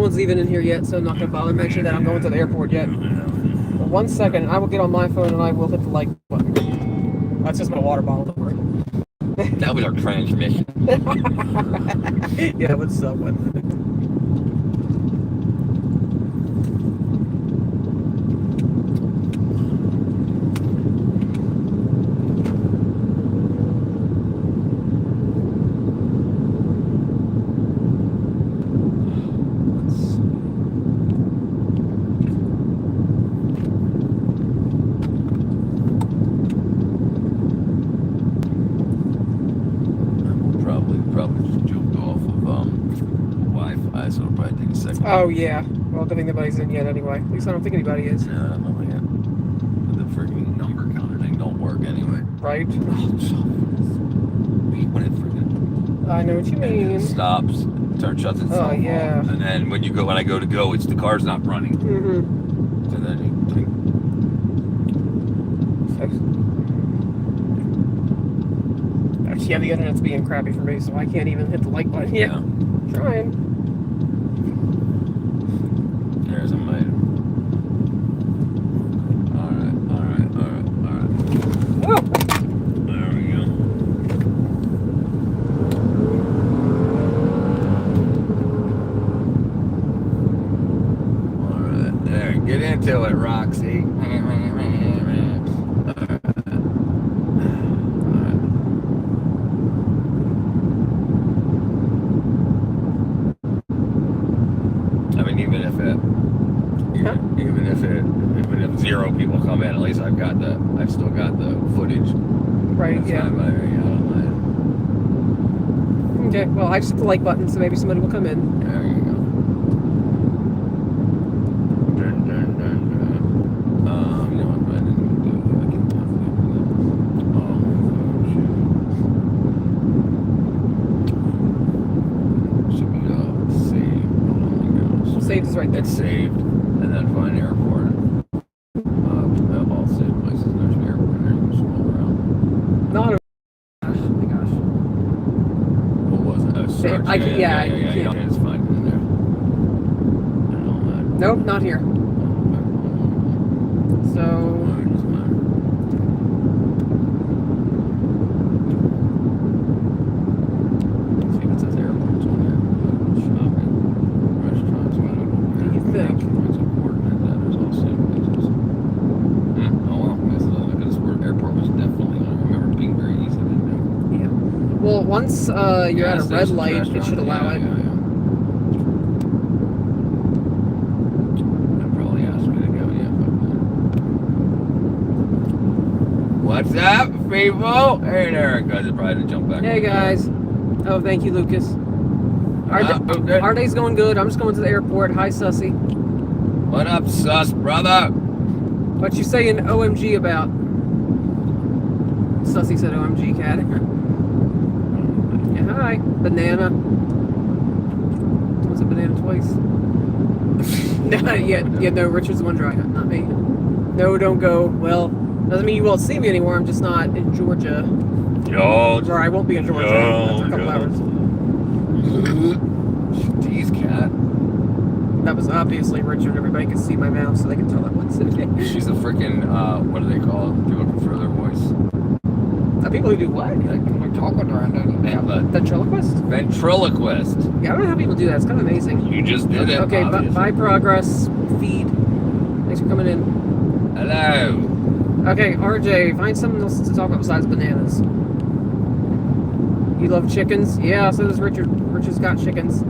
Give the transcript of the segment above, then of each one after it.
one's even in here yet, so I'm not going to bother mentioning that I'm going to the airport yet. But 1 second, I will get on my phone and I will hit the like button. That's just my water bottle, don't worry. That was our transmission. Yeah, what's up with it? Probably just jumped off of Wi-Fi, so it'll probably take a second. Oh, yeah. Well, good thing nobody's in yet anyway. At least I don't think anybody is. No, I don't know yet. The freaking number counter thing don't work anyway. Right? When it freaking I know what you mean. stops, shuts itself off. Yeah. And then when I go to go, it's the car's not running. Mm-hmm. So then you Actually, yeah, the internet's being crappy for me, so I can't even hit the like button yet. Yeah. Trying. There's a mate. Alright. Whoa! There we go. Alright, there. Get into it, Roxy. Even if 0 people come in, at least I've still got the footage. Right, That's yeah. fine by me. I don't mind. Okay, well, I just hit the like button, so maybe somebody will come in. There you go. Dun, dun, dun, dun. You know what I didn't do? I can possibly do that. Should be saved. Oh my gosh. Saved is right there. It's saved. And then find airport. All saved places. There's an airport there. You can scroll around. No, oh my gosh. What was it? Search. Yeah. It's fine in there. I don't know. Nope, not here. So, see if it says airports on there. Shopping, restaurants, whatever. You think? Points of coordinate, that is all same places. Oh well, I could have sworn airport was definitely on. I remember it being very easy to do. yeah. Well, once you're at a red light, it should allow it. Yeah. It probably asked me to go, yeah. What's up, people? Hey there, guys. I probably had to jump back. Hey, guys. Oh, thank you, Lucas. Our day's going good. I'm just going to the airport. Hi, Sussy. What up, sus, brother? What you saying OMG about? Sussy said OMG, cat. Yeah, hi. Banana. What's a banana twice? No, Richard's the one driving, not me. No, don't go. Well, doesn't mean you won't see me anymore. I'm just not in Georgia. Or I won't be in Georgia after a couple hours. Jeez, cat. That was obviously Richard. Everybody can see my mouth, so they can tell that once in a day. She's a freaking, what do they call it? People who prefer their voice. People who do what? Like, we're talking around there. They have a Ventriloquist? ventriloquist. Yeah, I don't know how people do that. It's kind of amazing. You just did it. Okay, obviously. bye progress feed. Thanks for coming in. Hello. Okay, RJ, find something else to talk about besides bananas. You love chickens? Yeah, so does Richard. Richard's got chickens.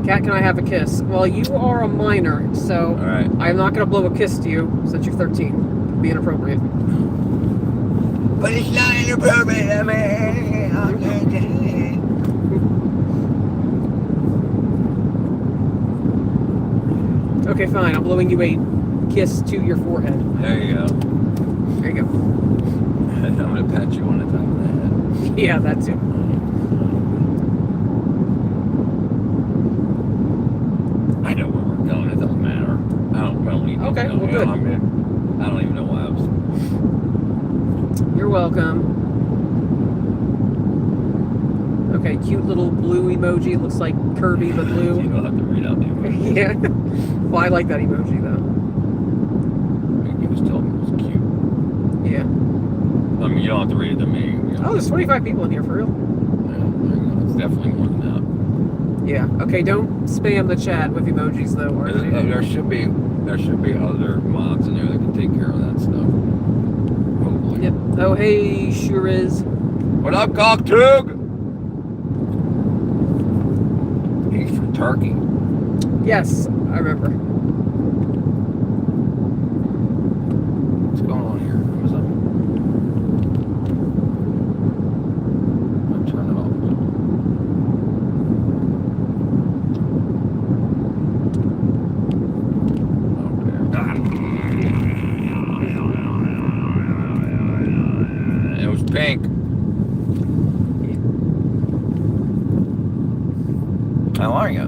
Cat, can I have a kiss? Well, you are a minor, so Alright. I'm not going to blow a kiss to you since you're 13. It'd be inappropriate. But it's not inappropriate, I mean. Okay, fine. I'm blowing you a kiss to your forehead. There you go. There you go. And I'm going to pat you on the top of the head. Yeah, that too. I know where we're going. It doesn't matter. I don't need to Okay, know. well, good. I don't even know why I was. You're welcome. Okay, Okay, cute little blue emoji. It looks like Kirby but You blue. don't have to read out the emoji. Yeah. Well, I like that emoji though. You just tell me it was cute. Yeah. I mean, you don't have to read it to me. You know? Oh, there's 25 people in here for real. Yeah, it's definitely more than that. Yeah. Okay, don't spam the chat with emojis though, RJ. There should be other mods in there that can take care of that stuff. Hopefully. Yep. Oh, hey, sure is. What up, Cocktug? He's from Turkey. Yes, I remember. What's going on here? What's up? I'll turn it off. Okay. It was pink. How are you?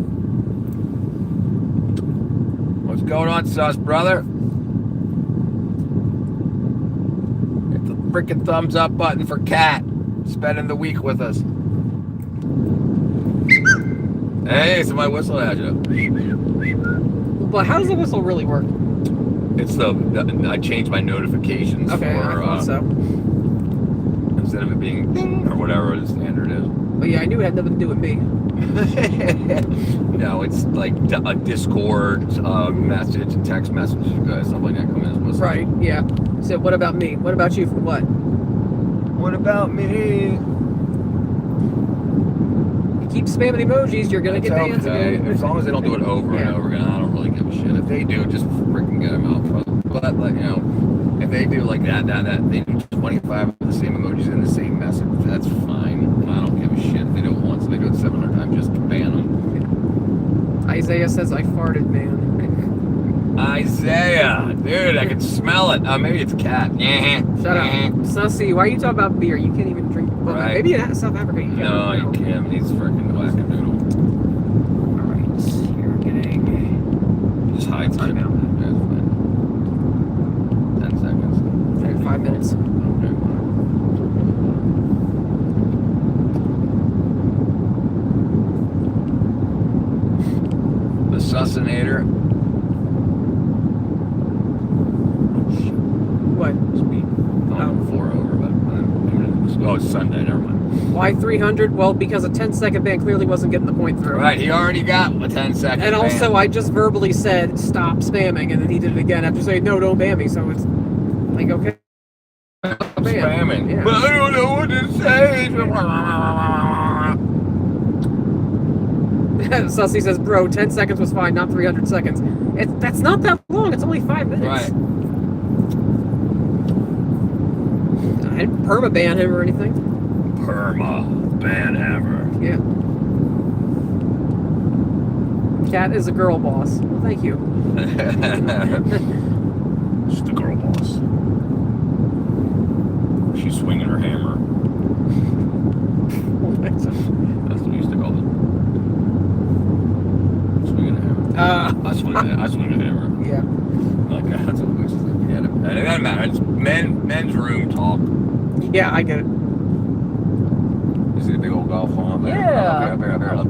What's going on, sus brother? Hit the freaking thumbs up button for Cat spending the week with us. Hey, somebody whistled at you. But how does the whistle really work? It's I changed my notifications Okay, I for thought so. instead of it being ding or whatever the standard is. But yeah, I knew it had nothing to do with me. No, it's like a Discord message, text message, stuff like that come in as whistles. Right, yeah. So what about me? What about you for what? What about me? You keep spamming emojis, you're gonna get banned okay. again. As long as they don't do it over and over again, I don't really give a shit. If they do, just freaking get them out. But like, you know, if they do like that, they do 25 of the same emojis in the same message, that's fine. I don't give a shit. If they do it once, they do it 700 times, just ban them. Isaiah says I farted, man. Isaiah, dude, I can smell it. Maybe it's a cat. Shut up. Sussy, why are you talking about beer? You can't even drink. Well, Right. maybe in South Africa you can. No, you can't. He's freaking wackadoodle. Alright, you're getting... Just hide time out. That's fine. 10 seconds. Okay, 5 minutes. Okay, fine. The Sussinator. What? Speed. Oh, 4 over, but oh, it's Sunday. Never mind. Why 300? Well, because a 10-second ban clearly wasn't getting the point through. Right, he already got a 10-second. And also, I just verbally said stop spamming, and then he did it again after saying no, don't ban me. So it's like okay. spamming. Yeah. But I don't know what to say. Sussy says, bro, 10 seconds was fine, not 300 seconds. That's not that long. It's only 5 minutes. Right. I didn't perma-ban him or anything. Ban hammer. Yeah. Cat is a girl boss. Well, thank you. She's the girl boss. She's swinging her hammer. That's what we used to call it. Swinging a hammer. I swing a hammer. Yeah. Like that's what we used to say. Yeah, and it doesn't matter. It's men's room talk. Yeah, I get it. You see the big old golf hole up there? Yeah. Up there. Up.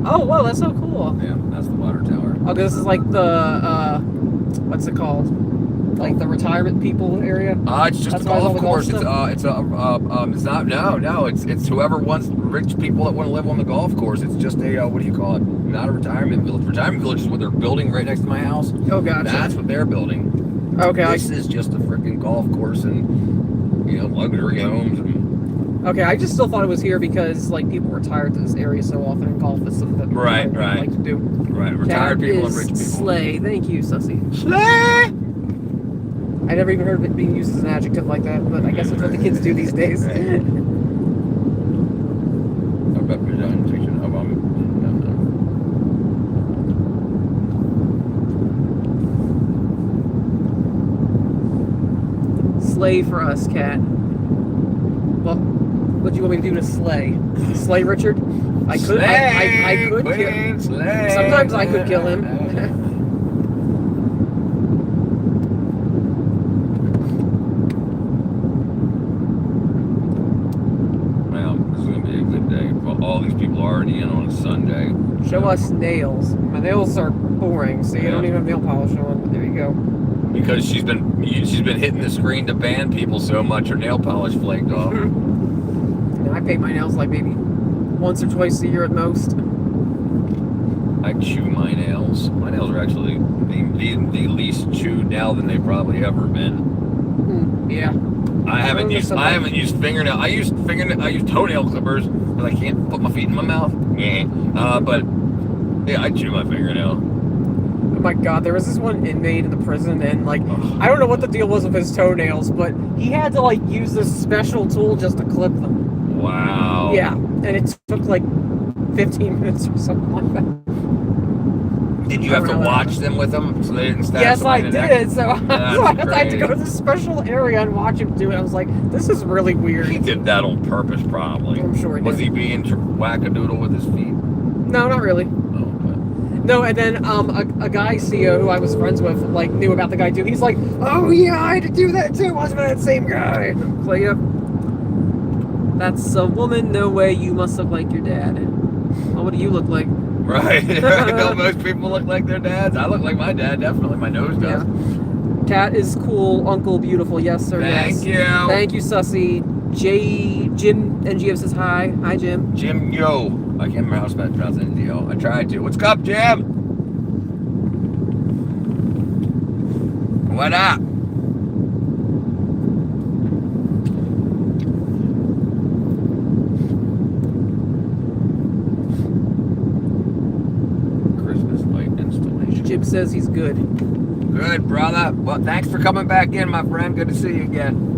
Oh, wow, that's so cool. Yeah, that's the water tower. Oh, this is like the, what's it called? Like the retirement people area? It's just That's a why it's all golf the golf course. stuff? It's not, no. It's whoever wants, rich people that want to live on the golf course. It's just a, what do you call it? Not a retirement village. Retirement village is what they're building right next to my house. Oh, gotcha. That's what they're building. Okay, This is just a freaking golf course and, you know, luxury homes and... okay, I just still thought it was here because, like, people retire to this area so often in golf. It's something that Right. I like to do. Right, retired Cat people is and rich people. Slay. Thank you, Sussy. Slay! I never even heard of it being used as an adjective like that, but I guess that's what the kids do these days. I bet presentation of Slay for us, Cat. Well, what do you want me to do to slay? Slay Richard? I could. I could kill. Sometimes I could kill him. Well, this is gonna be a good day. Show us nails. My nails are boring. See, I don't even have nail polish on. But there you go. Because she's been hitting the screen to ban people so much, her nail polish flaked off. I paint my nails like maybe once or twice a year at most. I chew my nails. My nails are actually the least chewed now than they've probably ever been. Yeah. I haven't used fingernail. I use toenail clippers because I can't put my feet in my mouth. Yeah. But yeah, I chew my fingernail. Oh my God, there was this one inmate in the prison, and like I don't know what the deal was with his toenails, but he had to like use this special tool just to clip them. Wow. Yeah, and it took like 15 minutes or something like that. Did you have to watch them with them so they didn't stab? Yes, I did. So I had to go to crazy. this special area and watch him do it. I was like, this is really weird. He did that on purpose, probably. I'm sure he did. Was he being wackadoodle with his feet? No, not really. Oh, okay. No, and then a guy CEO who I was friends with like knew about the guy too. He's like, oh yeah, I had to do that too. Wasn't that same guy? So yeah, that's a woman. No way. You must look like your dad. Well, what do you look like? Right. Don't most people look like their dads? I look like my dad, definitely. My nose does. Yeah. Cat is cool, uncle beautiful. Yes, sir. Thank you. Thank you, Sussy. Jim NGO says hi. Hi, Jim. Jim Yo. I can't remember how to pronounce NGO. I tried to. What's up, Jim? What up? Christmas light installation. Jim says he's good. Good, brother. Well, thanks for coming back in, my friend. Good to see you again.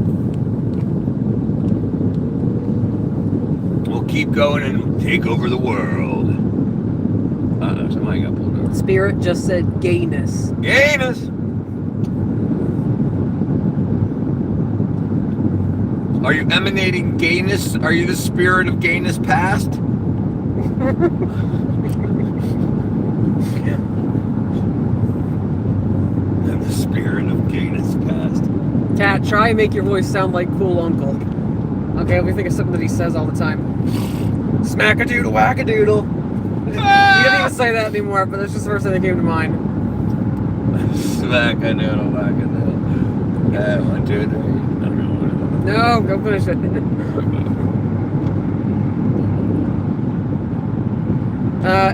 We'll keep going and take over the world. Uh-oh, somebody got pulled over. Spirit just said gayness. Gayness! Are you emanating gayness? Are you the spirit of gayness past? I'm the spirit of gayness past. Cat, try and make your voice sound like cool uncle. Okay, let me think of something that he says all the time. Smack-a-doodle, whack-a-doodle. He doesn't even say that anymore, but that's just the first thing that came to mind. Smack-a-doodle, whack-a-doodle. 1, 2, 3. No, go finish it.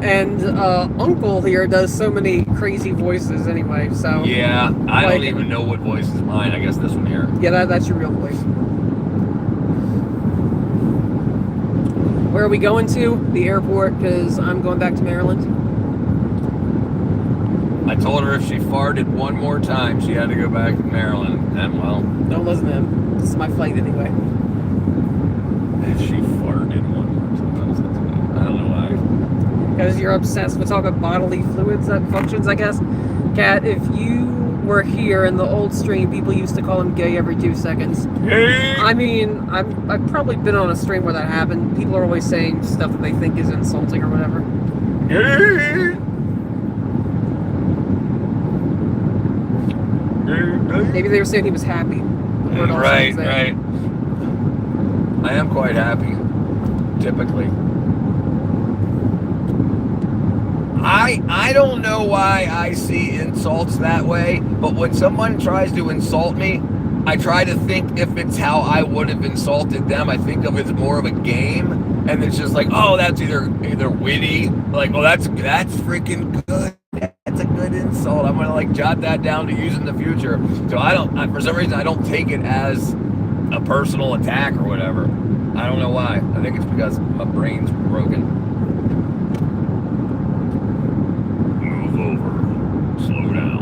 And Uncle here does so many crazy voices anyway, so... Yeah, I don't even know what voice is mine. I guess this one here. Yeah, that's your real voice. Where are we going to? The airport, because I'm going back to Maryland. I told her if she farted one more time, she had to go back to Maryland. And, well... Don't listen to him. This is my flight anyway. If she farted one more time, I don't know why. Because you're obsessed with talking about bodily fluids and functions, I guess. Kat, if you were here in the old stream, people used to call him gay every 2 seconds. Gay! I mean, I've probably been on a stream where that happened. People are always saying stuff that they think is insulting or whatever. Gay! Maybe they were saying he was happy. Right. I am quite happy, typically. I don't know why I see insults that way, but when someone tries to insult me, I try to think if it's how I would have insulted them. I think of it as more of a game, and it's just like, oh, that's either witty, like, oh, that's freaking good. That's a good insult. I'm gonna like jot that down to use in the future. So for some reason, I don't take it as a personal attack or whatever. I don't know why. I think it's because my brain's broken. Move over. Slow down.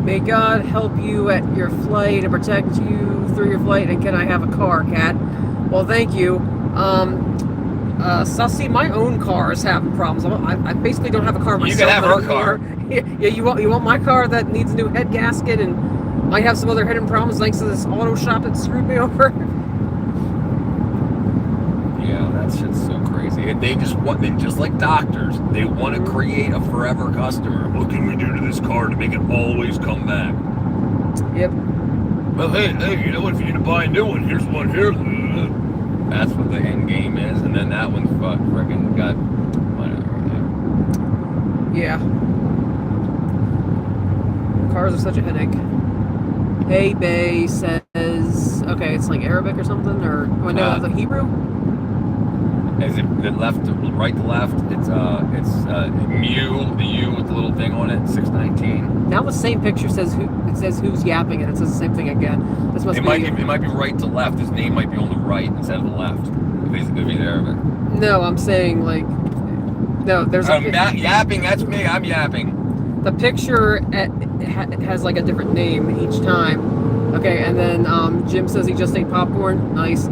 May God help you at your flight and protect you through your flight. And can I have a car, Kat? Well, thank you. Sussy, my own car is having problems. I basically don't have a car myself. You can have her car. Yeah, you want my car that needs a new head gasket and might have some other hidden problems thanks to this auto shop that screwed me over. Yeah, that shit's so crazy. They just want, just like doctors, they want to create a forever customer. What can we do to this car to make it always come back? Yep. Well, hey, you know what? If you need to buy a new one, here's one here. That's what the end game is, and then that one's freaking got whatever. Yeah. Cars are such a headache. Hey Bay says, okay, it's like Arabic or something, or oh no, the Hebrew. Is it the left to right to left? It's mu, the U with the little thing on it, 619. Now the same picture says who's yapping, and it says the same thing again. This must it might be right to left. His name might be on the right instead of the left. If he's Arabic. No, I'm saying like no. There's yapping. That's me. I'm yapping. The picture has like a different name each time. Okay, and then Jim says he just ate popcorn. Nice.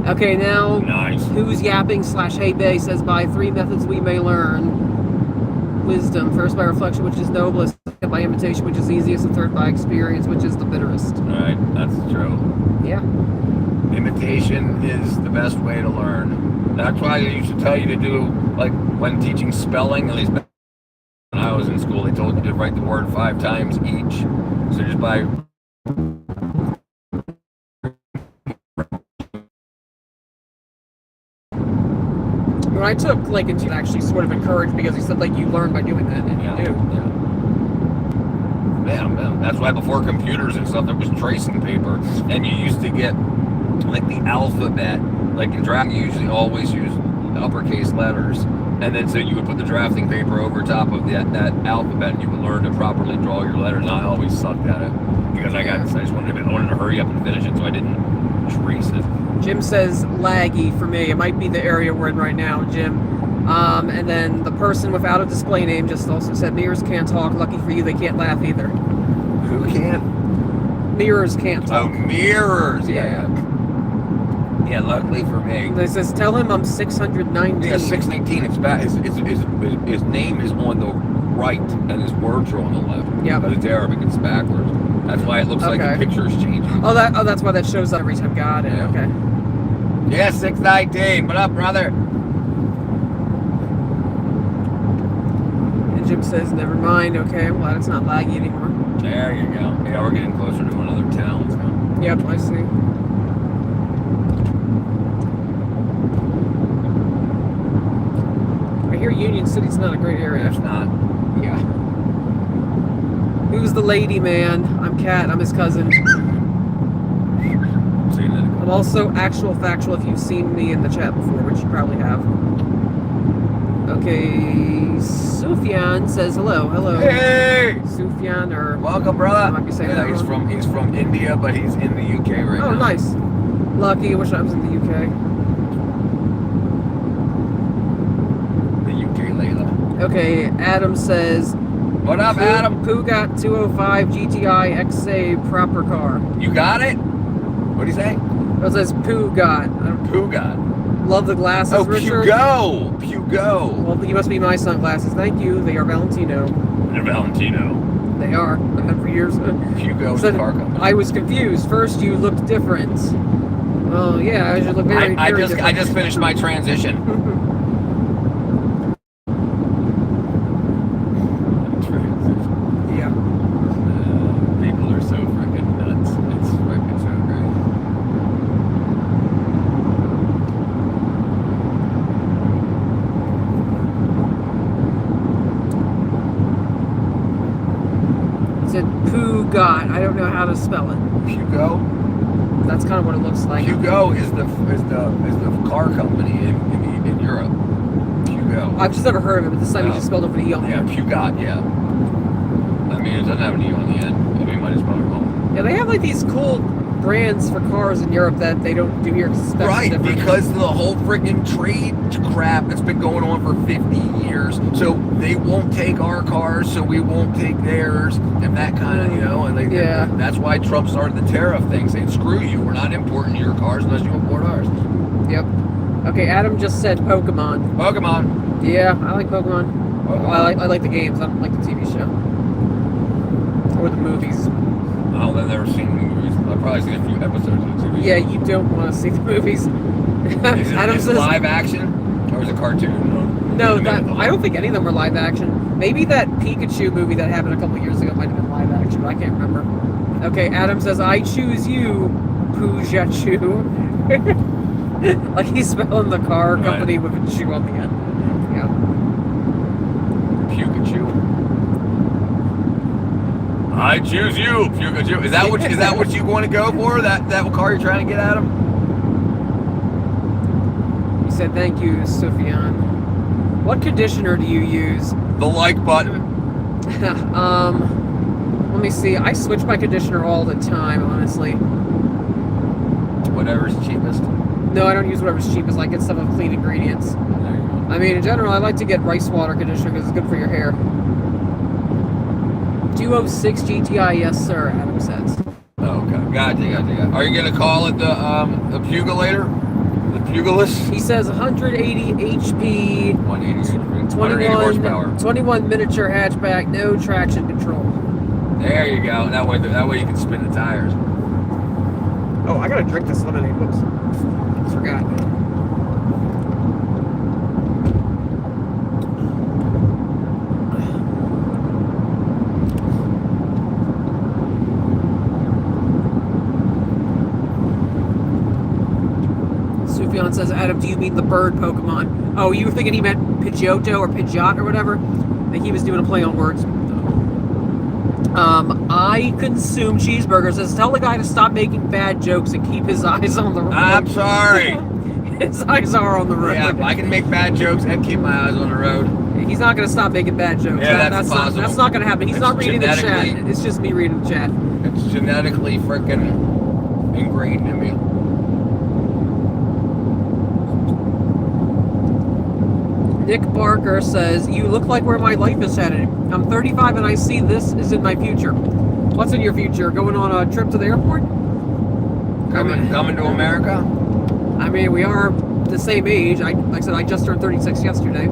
Okay, now nice. Who's yapping / Hey Bay says by 3 methods we may learn. Wisdom, first by reflection, which is noblest, second by imitation, which is easiest, and third by experience, which is the bitterest. Right, that's true. Yeah. Imitation is the best way to learn. That's why they used to tell you to do, like when teaching spelling, at least when I was in school, they told you to write the word 5 times each. So just by when I took like into actually sort of encouraged because he said like you learn by doing that, and you do. Yeah. Man, that's why before computers and stuff there was tracing paper, and you used to get like the alphabet. Like in drafting, you usually always use uppercase letters, and then so you would put the drafting paper over top of that alphabet, and you would learn to properly draw your letters. And I always sucked at it because I just wanted to hurry up and finish it, so I didn't trace it. Jim says laggy for me. It might be the area we're in right now, Jim. And then the person without a display name just also said mirrors can't talk. Lucky for you, they can't laugh either. Who can't? Mirrors can't talk. Oh, mirrors. Yeah. Yeah, luckily for me. It says, tell him I'm 619. Yeah, 619. It's back. His name is on the right, and his words are on the left. Yeah. But it's Arabic. It's backwards. That's why it looks like the picture's changing. Oh, that's why that shows up every time. Got it. Yeah. Okay. Yeah, 619. What up, brother? And Jim says, never mind. Okay, I'm glad it's not laggy anymore. There you go. Yeah, we're getting closer to another town. So. Yep, I see. I hear Union City's not a great area. It's not. Yeah. Who's the lady man? I'm Kat. I'm his cousin. I'm also actual factual if you've seen me in the chat before, which you probably have. Okay, Sufyan says hello. Hello. Hey! Sufyan or welcome, brother. I might be saying that he's from India, but he's in the UK right now. Oh, nice. Lucky. I wish I was in the UK. The UK Layla. Okay, Adam says. What up, Adam? Peugeot 205 GTI XA proper car. You got it? What do you say? It says Peugeot. Peugeot. Love the glasses, oh, Richard. Pugo. Well, you must be my sunglasses. Thank you. They are Valentino. They're Valentino. They are. I've had for years. Pugo So car company. I was confused. First, you looked different. Well, yeah, I should look very, very different. I just finished my transition. Peugeot. I don't know how to spell it. Pugo. That's kind of what it looks like. Pugo is the car company in Europe. Pugo. I've just never heard of it, but this time you just spelled it with an E on the end. Yeah, Peugeot. Yeah. I mean, it doesn't have an E on the end. I mean, might as well call. Yeah, they have like these cool brands for cars in Europe that they don't do here. Right, because of the whole freaking trade crap that's been going on for 50 years. So they won't take our cars, so we won't take theirs, and that kind of, and that's why Trump started the tariff thing, saying, screw you, we're not importing your cars unless you import ours. Yep. Okay, Adam just said Pokemon. Pokemon. Yeah, I like Pokemon. Well, I like the games. I don't like the TV show. Or the movies. Oh, I've never seen the movies. I've probably seen a few episodes of the TV show. Yeah, you don't want to see the movies. Is it live action? Or was it cartoon? No, that I don't think any of them were live action. Maybe that Pikachu movie that happened a couple years ago might have been live action, but I can't remember. Okay, Adam says, I choose you, Poojachu. Like he's spelling the car company with a chew on the end. Yeah. Pikachu. I choose you, Pikachu. Is that what you want to go for? That car you're trying to get at him? He said, thank you, Sufjan. What conditioner do you use? The like button. Let me see. I switch my conditioner all the time, honestly. Whatever's cheapest. No, I don't use whatever's cheapest. I get stuff with clean ingredients. There you go. I mean, in general, I like to get rice water conditioner because it's good for your hair. 206 GTI, yes, sir, Adam says. Oh, okay. Gotcha. Are you going to call it the Pugulator? The Pugilist? He says 180 HP, 180 horsepower. 21 miniature hatchback, no traction control. There you go. That way you can spin the tires. Oh, I gotta drink this lemonade. Whoops. Forgot. Sufjan says, Adam, do you mean the bird Pokemon? Oh, you were thinking he meant Pidgeotto or Pidgeot or whatever? I think he was doing a play on words. I consume cheeseburgers. Says, tell the guy to stop making bad jokes and keep his eyes on the road. I'm sorry. His eyes are on the road. Yeah, I can make bad jokes and keep my eyes on the road. He's not going to stop making bad jokes. Yeah, that's possible. That's not going to happen. He's not reading the chat. It's just me reading the chat. It's genetically freaking ingrained in me. Nick Barker says, you look like where my life is headed. I'm 35 and I see this is in my future. What's in your future? Going on a trip to the airport? Coming to America? I mean, we are the same age. Like I said, I just turned 36 yesterday.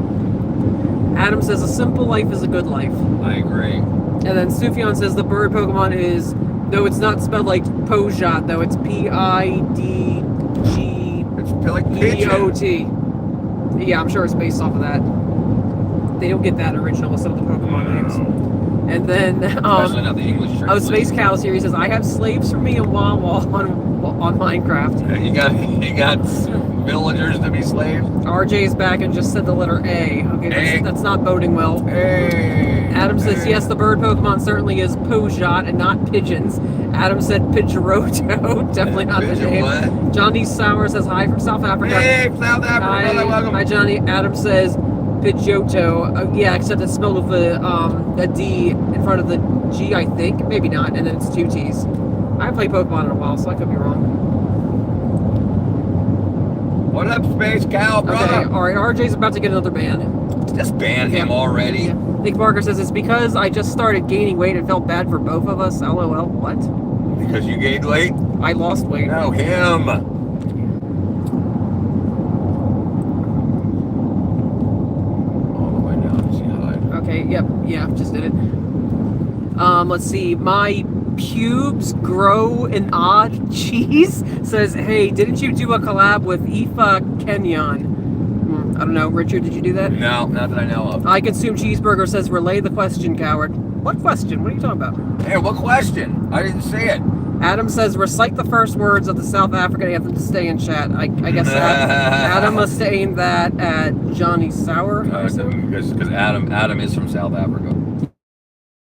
Adam says, a simple life is a good life. I agree. And then Sufjan says the bird Pokemon is, no, it's not spelled like Pidgeot, though. It's P-I-D-G-E-O-T. It's like pigeon. Yeah, I'm sure it's based off of that. They don't get that original with some of the Pokemon names. And then, Especially not the English translation. Space Cows here, he says, I have slaves for me and Wawa on Minecraft. You got villagers to be slaves? RJ's back and just said the letter A. Okay, that's not boding well. Hey. Adam says, yes, the bird Pokemon certainly is Pidgeot and not pigeons. Adam said Pidgeotto. Definitely not the name. What? Johnny Sauer says, hi from South Africa. Hey, South Africa, welcome. Hi, Johnny. Adam says Pidgeotto. Yeah, except it's spelled with a D in front of the G, I think. Maybe not, and then it's two T's. I haven't played Pokemon in a while, so I could be wrong. What up, Space Cow, brother? Okay, alright, RJ's about to get another ban. Just ban him already. Yeah. Nick Barker says, it's because I just started gaining weight and felt bad for both of us. LOL. What? Because you gained weight? I lost weight. No, him. All the way down to see hide. Okay, yep, yeah, just did it. Let's see. My pubes grow an odd cheese. Says, hey, didn't you do a collab with Aoife Kenyon? I don't know. Richard, did you do that? No, not that I know of. I consume cheeseburger. Says, relay the question, coward. What question? What are you talking about? Hey, what question? I didn't see it. Adam says, recite the first words of the South African anthem to stay in chat. I guess Adam was saying that at Johnny Sauer. Because Adam is from South Africa.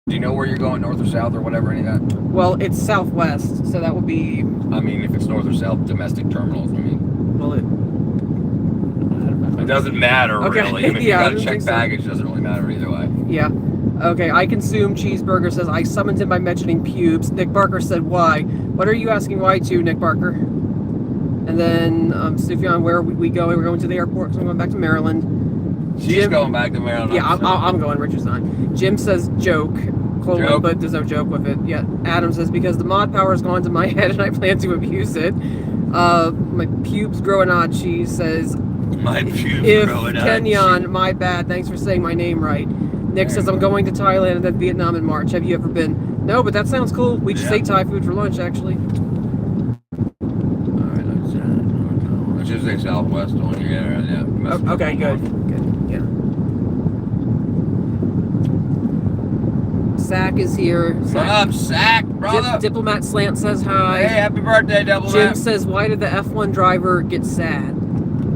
Do you know where you're going, north or south or whatever, any of that? Well, it's southwest, so that would be... I mean, if it's north or south, domestic terminals, I mean. Well, it doesn't matter, okay. really. I mean, Yeah, if you gotta check baggage, it doesn't really matter either way. Yeah. Okay, I consume cheeseburger. Says, I summoned him by mentioning pubes. Nick Barker said, why? What are you asking why to, Nick Barker? And then, Sufjan, where are we going? We're going to the airport, so I'm going back to Maryland. She's going back to Maryland. Yeah, I'm going. Richard's not. Jim says, joke. Joke. But there's no joke with it. Yeah. Adam says, because the mod power has gone to my head and I plan to abuse it. My pubes grow an odd cheese. Says, my pubes grow an odd Kenyon, cheese. my bad. Thanks for saying my name right. Nick says, I'm going to Thailand and then Vietnam in March. Have you ever been? No, but that sounds cool. We just ate Thai food for lunch, actually. Alright, let's say Southwest on here. Yeah. Okay, good. Yeah. Sack is here. What up, Sack, brother? Diplomat Slant says hi. Hey, happy birthday, Diplomat. Jim says, why did the F1 driver get sad?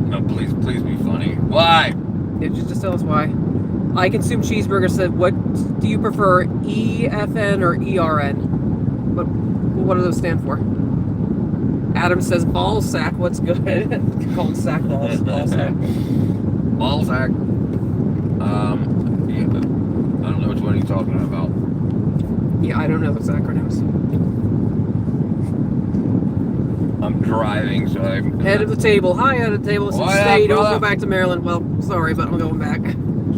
No, please be funny. Why? Yeah, just tell us why. I Consume Cheeseburger said, what do you prefer, EFN or ERN? What do those stand for? Adam says, ball sack, what's good? Called sack balls. Ball sack. Ball sack. Yeah, I don't know which one you're talking about. Yeah, I don't know those acronyms. I'm driving, so I'm... Head of the table. Hi, head of the table. Since stay, don't go back to Maryland. Well, sorry, but I'm going back.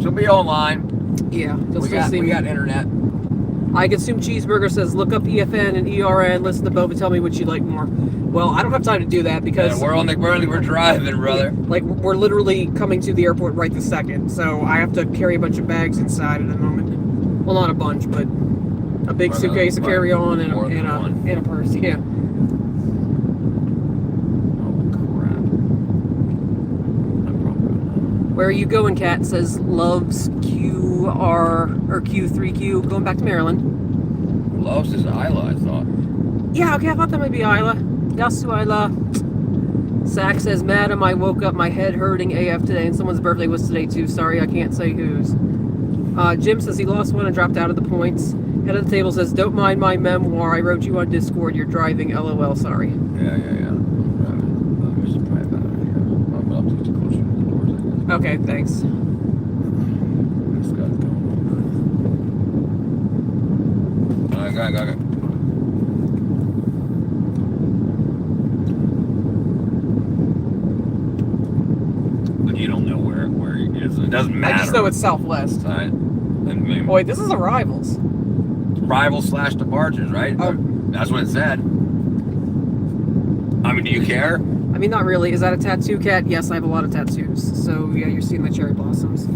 She'll be online. Yeah, We got internet. I Consume Cheeseburger says, look up EFN and ERN, listen to both and tell me what you like more. Well, I don't have time to do that because... Yeah, we're driving, brother. Like, we're literally coming to the airport right this second, so I have to carry a bunch of bags inside at the moment. Well, not a bunch, but a big suitcase to carry on and a purse, yeah. Where are you going, Kat? Says loves QR or Q3Q. Going back to Maryland. Loves is Isla, I thought. Yeah, okay, I thought that might be Isla. Yasu Isla. Sack says, Madam, I woke up my head hurting AF today, and someone's birthday was today too. Sorry, I can't say whose. Jim says he lost one and dropped out of the points. Head of the table says, don't mind my memoir. I wrote you on Discord. You're driving. LOL. Sorry. Yeah. Okay, thanks. Got it. But you don't know where he is. It doesn't matter. I just know it's Southwest. Right. And Boy, this is Arrivals. Rivals/departures, right? Oh. That's what it said. I mean, do you care? I mean, not really. Is that a tattoo, Cat? Yes, I have a lot of tattoos. So, yeah, you're seeing my cherry blossoms.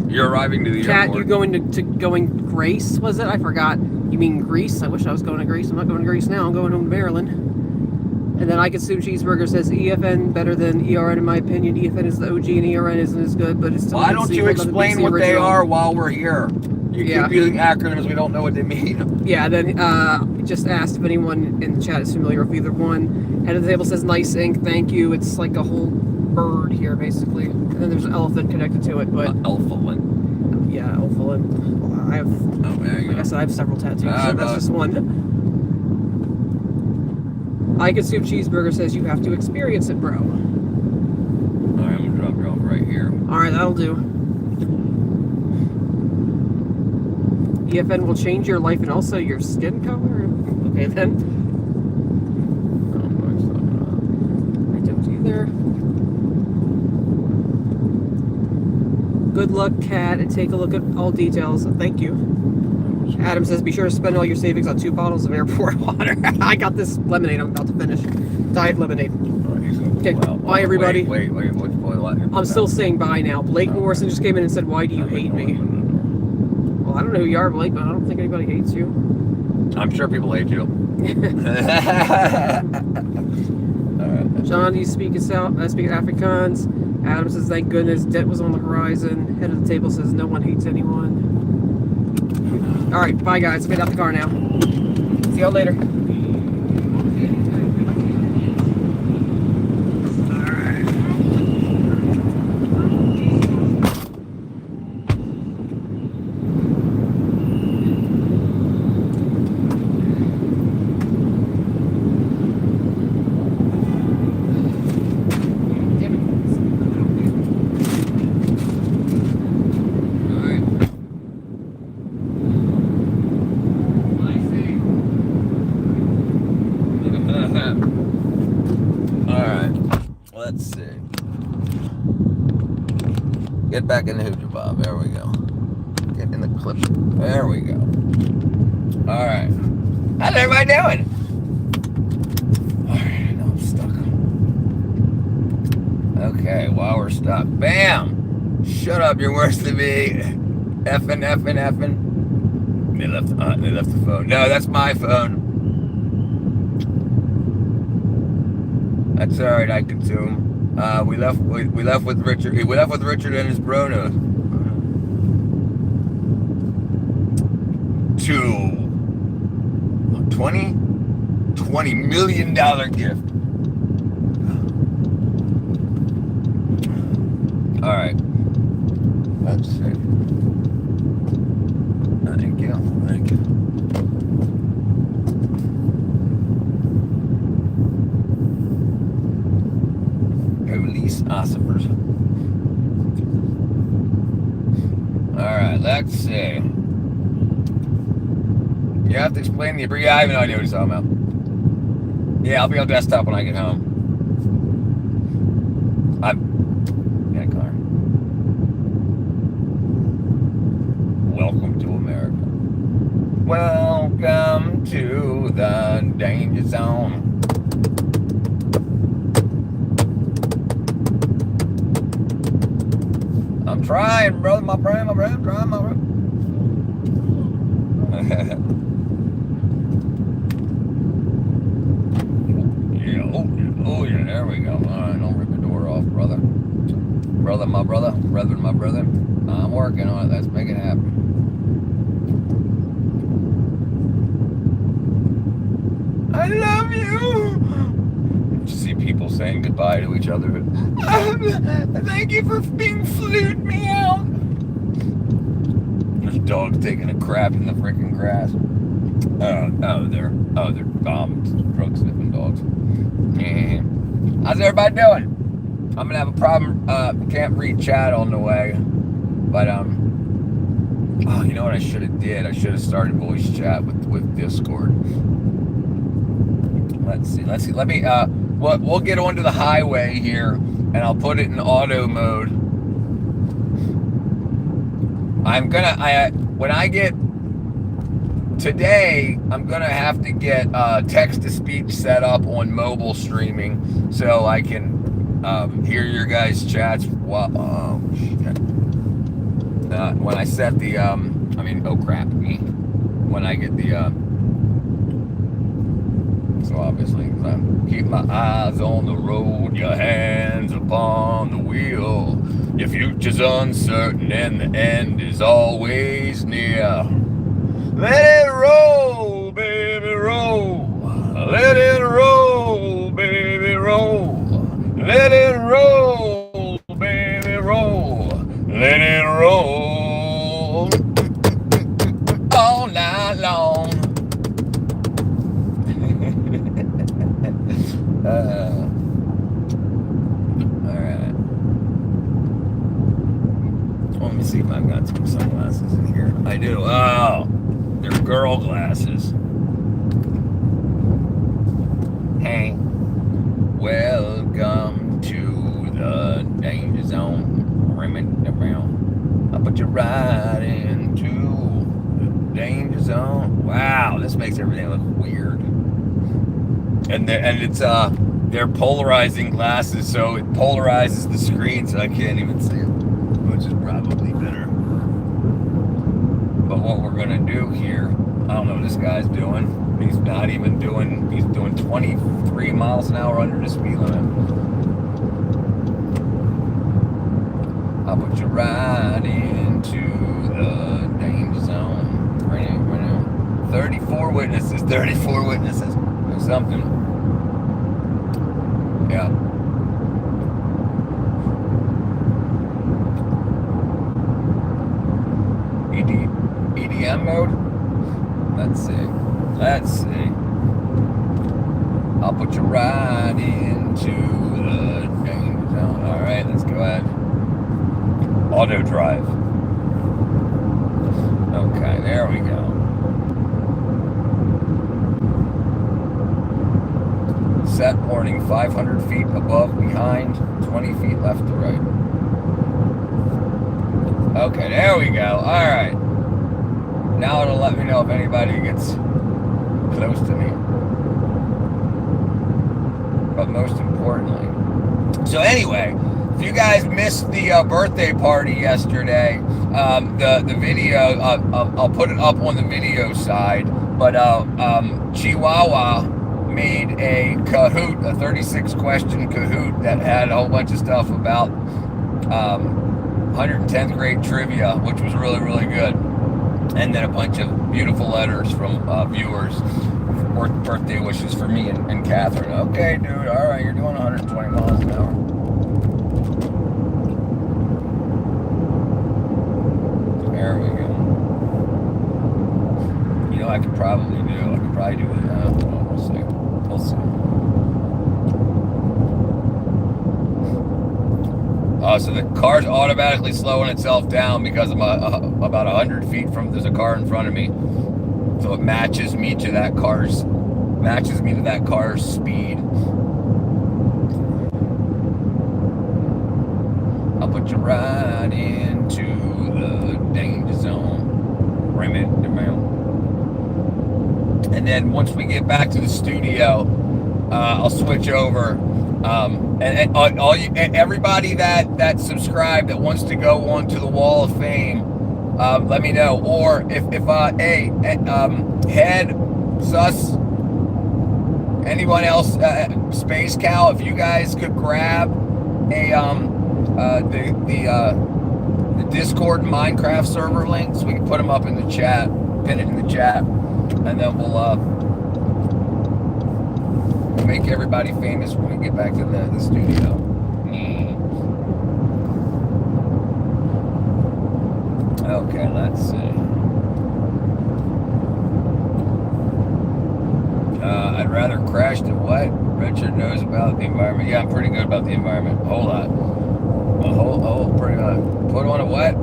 You're arriving to the Cat, airport. you going Grace, was it? I forgot. You mean Greece? I wish I was going to Greece. I'm not going to Greece now. I'm going home to Maryland. And then I Consume Cheeseburger says EFN better than ERN in my opinion. EFN is the OG and ERN isn't as good, but it's still... Why don't you explain what they are while we're here? You keep using acronyms, we don't know what they mean. Yeah, then just asked if anyone in the chat is familiar with either one. Head of the table says nice ink, thank you. It's like a whole bird here, basically. And then there's an elephant connected to it, but... Elephant. Yeah, elephant. I have... Oh, there you like go. I said, I have several tattoos, so that's just one. I Consume Cheeseburger says you have to experience it, bro. Alright, I'm gonna drop you off right here. Alright, that'll do. EFN will change your life and also your skin color? Okay, then. I don't either. Good luck, Cat, and take a look at all details. Thank you. Adam says, be sure to spend all your savings on 2 bottles of airport water. I got this lemonade I'm about to finish. Diet lemonade. Okay, bye everybody. Wait, what? I'm still saying bye now. Blake Morrison just came in and said, why do you hate me? Well, I don't know who you are, Blake, but I don't think anybody hates you. I'm sure people hate you. John, you speak Afrikaans. Adam says, thank goodness, debt was on the horizon. Head of the table says, no one hates anyone. Alright, bye guys. Get out the car now. See y'all later. Get back in the hooter, Bob. There we go. Get in the clip. There we go. All right. How's everybody doing? All right. Now I'm stuck. Okay. While we're stuck. Bam. Shut up. You're worse than me. Effing. They left the phone. No, that's my phone. That's all right. I consume. We left with Richard. We left with Richard and his Bronos. To $20 million gift. All right. Let's see. Thank you. Release ossifers. All right. Let's see. You have to explain the yeah, I have no idea what he's talking about. Yeah, I'll be on desktop when I get home. Yeah, Connor. Welcome to America. Welcome to the danger zone. I'm trying, brother, my brother, I'm trying, my brother. Oh yeah, there we go. All right, don't rip the door off, brother. My brother. I'm working on it. Let's make it happen. I love you. Just see people saying goodbye to each other. Thank you for being flued me out. There's dogs taking a crap in the freaking grass. They're drug sniffing dogs. How's everybody doing? I'm gonna have a problem. Can't read chat on the way, but oh, you know what I should have did? I should have started voice chat with Discord. Let's see. Let me. We'll get onto the highway here, and I'll put it in auto mode. When I get today, I'm gonna have to get text to speech set up on mobile streaming so I can hear your guys' chats. When I set the when I get the so obviously keep my eyes on the road, your hands upon the wheel. Your future's uncertain and the end is always near. Let it roll, baby, roll. Let it roll, baby, roll. Let it roll, baby, roll. Let it roll all night long. All right. Let me see if I've got some sunglasses in here. I do. Oh. They're girl glasses. Hey, welcome to the danger zone. I'll put you right into the danger zone. Wow, this makes everything look weird. And it's they're polarizing glasses, so it polarizes the screen, so I can't even see it, which is probably better. But what we're gonna do here, I don't know what this guy's doing. He's doing 23 miles an hour under the speed limit. I'll put you right into the danger zone. Right now. 34 witnesses. Or something. Yeah. EDM mode? Let's see. I'll put you right into the danger zone. Alright, let's go ahead. Auto drive. Okay, there we go. Set warning 500 feet above, behind, 20 feet left to right. Okay, there we go. Alright. Now it'll let me know if anybody gets close to me. But most importantly. So anyway, if you guys missed the birthday party yesterday, the video, I'll put it up on the video side. But Chihuahua made a Kahoot, a 36 question Kahoot that had a whole bunch of stuff about 110th grade trivia, which was really, really good. And then a bunch of beautiful letters from viewers, birthday wishes for me and Catherine. Okay, dude, all right, you're doing 120 miles an hour. There we go. You know, I could probably do that. We'll see. We'll see. So the car's automatically slowing itself down because I'm about 100 feet from, there's a car in front of me. So it matches me to that car's speed. I'll put you right into the danger zone. Rim it around. And then once we get back to the studio, I'll switch over. And all you, everybody that subscribed that wants to go on to the Wall of Fame, let me know. Or if Head, Sus, anyone else, Space Cow, if you guys could grab the Discord Minecraft server links, we can put them up in the chat, pin it in the chat, and then we'll make everybody famous when we get back to the studio. Okay, let's see. I'd rather crash than what? Richard knows about the environment. Yeah, I'm pretty good about the environment. Hold on. Pretty put on a what?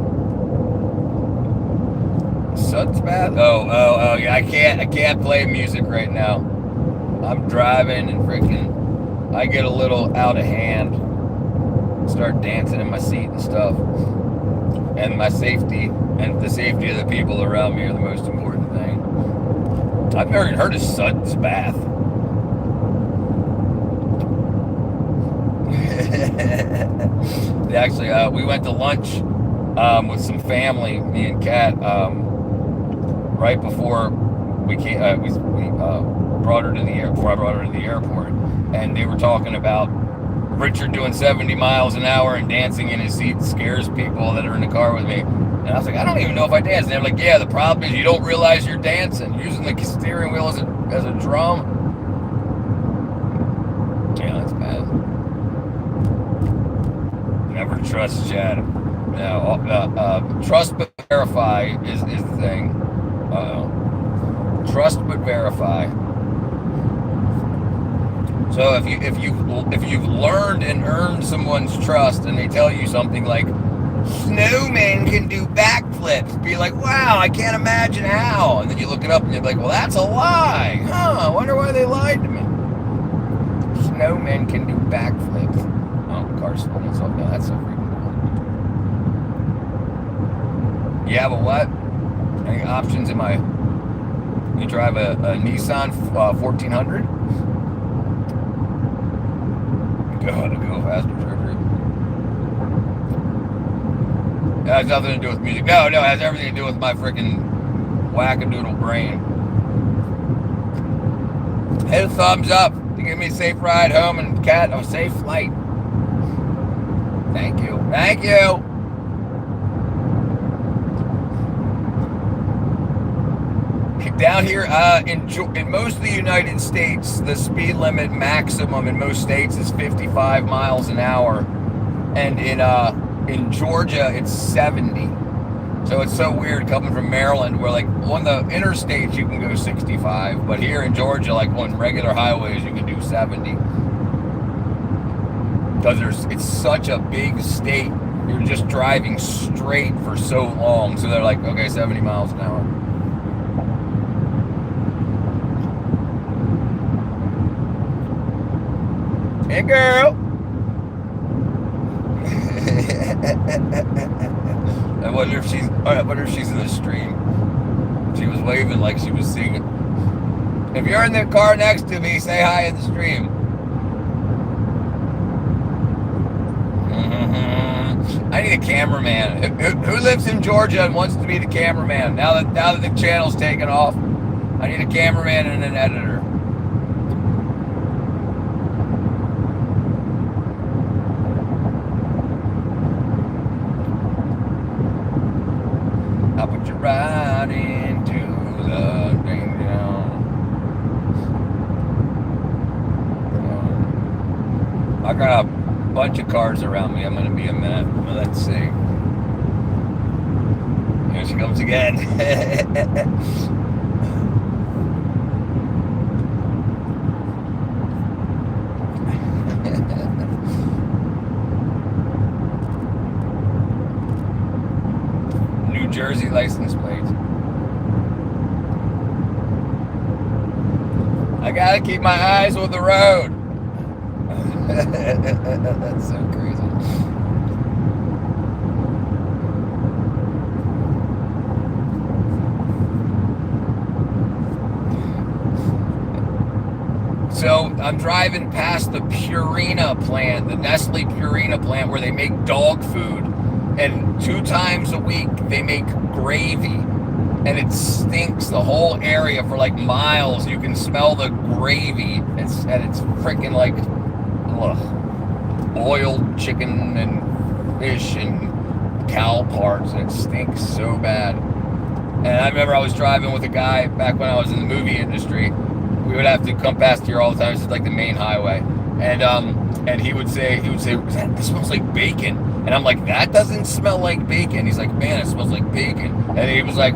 Sun's bath? Oh, yeah, I can't play music right now. I'm driving and freaking, I get a little out of hand. Start dancing in my seat and stuff. And my safety and the safety of the people around me are the most important thing. I've never heard of Sun's bath. Actually, we went to lunch with some family, me and Kat, right before we came. We brought her to the airport. I brought her to the airport, and they were talking about Richard doing 70 miles an hour and dancing in his seat scares people that are in the car with me. And I was like, I don't even know if I dance. And they're like, yeah, the problem is you don't realize you're dancing, using the steering wheel as a drum. Yeah, that's bad. Never trust Chad. No, trust but verify is the thing. Trust but verify. So if you've learned and earned someone's trust, and they tell you something like snowmen can do backflips, be like, wow, I can't imagine how. And then you look it up and you're like, well, that's a lie. I wonder why they lied to me. Snowmen can do backflips. Oh, the car's slowing itself down. That's so freaking cool. You have a what? Any options in my? You drive a Nissan 1400? Go faster, surgery. It has nothing to do with music. No, it has everything to do with my freaking wackadoodle brain. Hit a thumbs up to give me a safe ride home and Cat a safe flight. Thank you. Thank you. Down here in most of the United States, the speed limit maximum in most states is 55 miles an hour, and in Georgia it's 70. So it's so weird coming from Maryland, where like on the interstates you can go 65, but here in Georgia, like on regular highways, you can do 70. Because it's such a big state, you're just driving straight for so long. So they're like, okay, 70 miles an hour. Hey, girl. I wonder if she's in the stream. She was waving like she was singing. If you're in the car next to me, say hi in the stream. I need a cameraman. Who lives in Georgia and wants to be the cameraman? Now that the channel's taken off, I need a cameraman and an editor. got a bunch of cars around me. I'm gonna be a minute. Let's see. Here she comes again. New Jersey license plate. I gotta keep my eyes on the road. That's so crazy. So I'm driving past the Purina plant, the Nestle Purina plant, where they make dog food, and 2 times a week they make gravy, and it stinks the whole area for like miles. You can smell the gravy. It's freaking like, boiled chicken and fish and cow parts. It stinks so bad. And I remember I was driving with a guy back when I was in the movie industry. We would have to come past here all the time. It's like the main highway, and he would say, "This smells like bacon," and I'm like, "That doesn't smell like bacon." He's like, "Man, it smells like bacon," and he was like,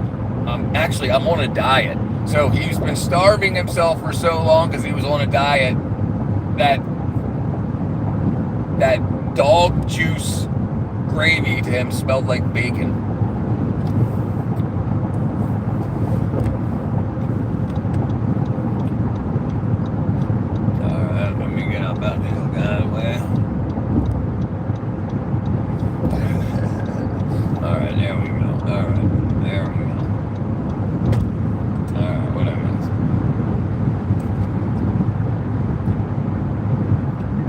I'm on a diet." So he's been starving himself for so long because he was on a diet that dog juice gravy to him smelled like bacon. Alright, let me get up out this guy way. Alright, there we go. Alright, there we go. Alright, whatever.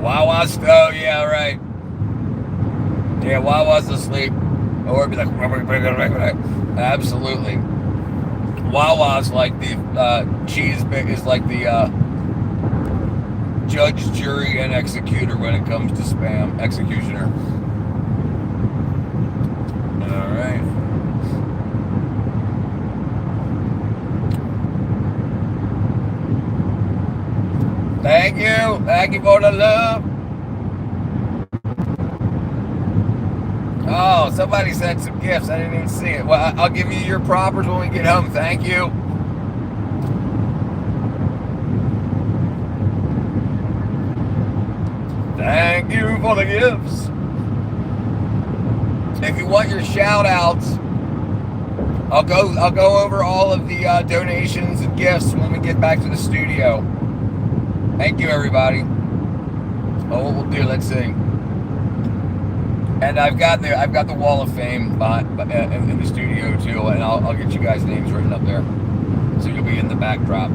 Wawa's, oh yeah, right. Yeah, Wawa's asleep. Or it'd be like, absolutely. Wawa's like the cheese bit is like the judge, jury, and executor when it comes to spam. Executioner. Alright. Thank you. Thank you for the love. Oh, somebody sent some gifts. I didn't even see it. Well, I'll give you your propers when we get home. Thank you. Thank you for the gifts. If you want your shout outs, I'll go over all of the donations and gifts when we get back to the studio. Thank you, everybody. Oh, what we'll do, let's see. And I've got the Wall of Fame in the studio too, and I'll get you guys' names written up there, so you'll be in the backdrop.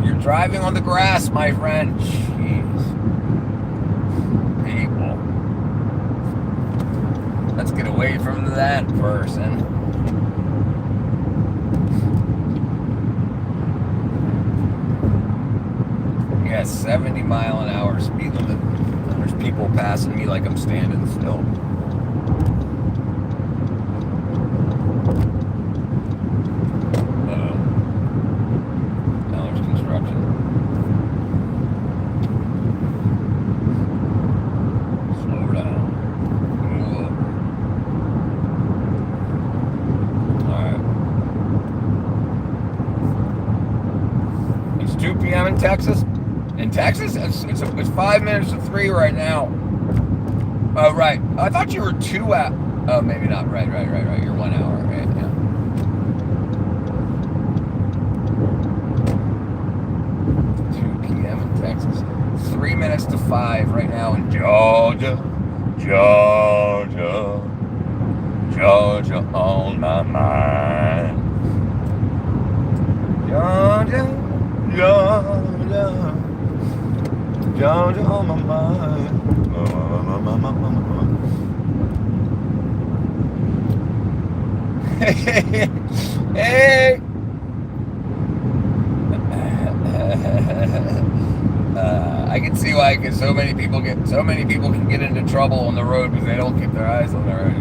You're driving on the grass, my friend. Jeez, people. Let's get away from that person. Yeah, 70 mile an hour speed limit. There's people passing me like I'm standing still. Uh-oh. Now there's construction. Slow down. Move over. Alright. It's 2 p.m. in Texas. In Texas, it's 5 minutes to 3 right now. Oh, right. I thought you were 2 hours. Oh, maybe not. Right. You're 1 hour, right? Yeah. p.m. in Texas. 3 minutes to 5 right now in Georgia. Georgia on my mind. Georgia on my mind. Hey. I can see why so many people can get into trouble on the road because they don't keep their eyes on the road.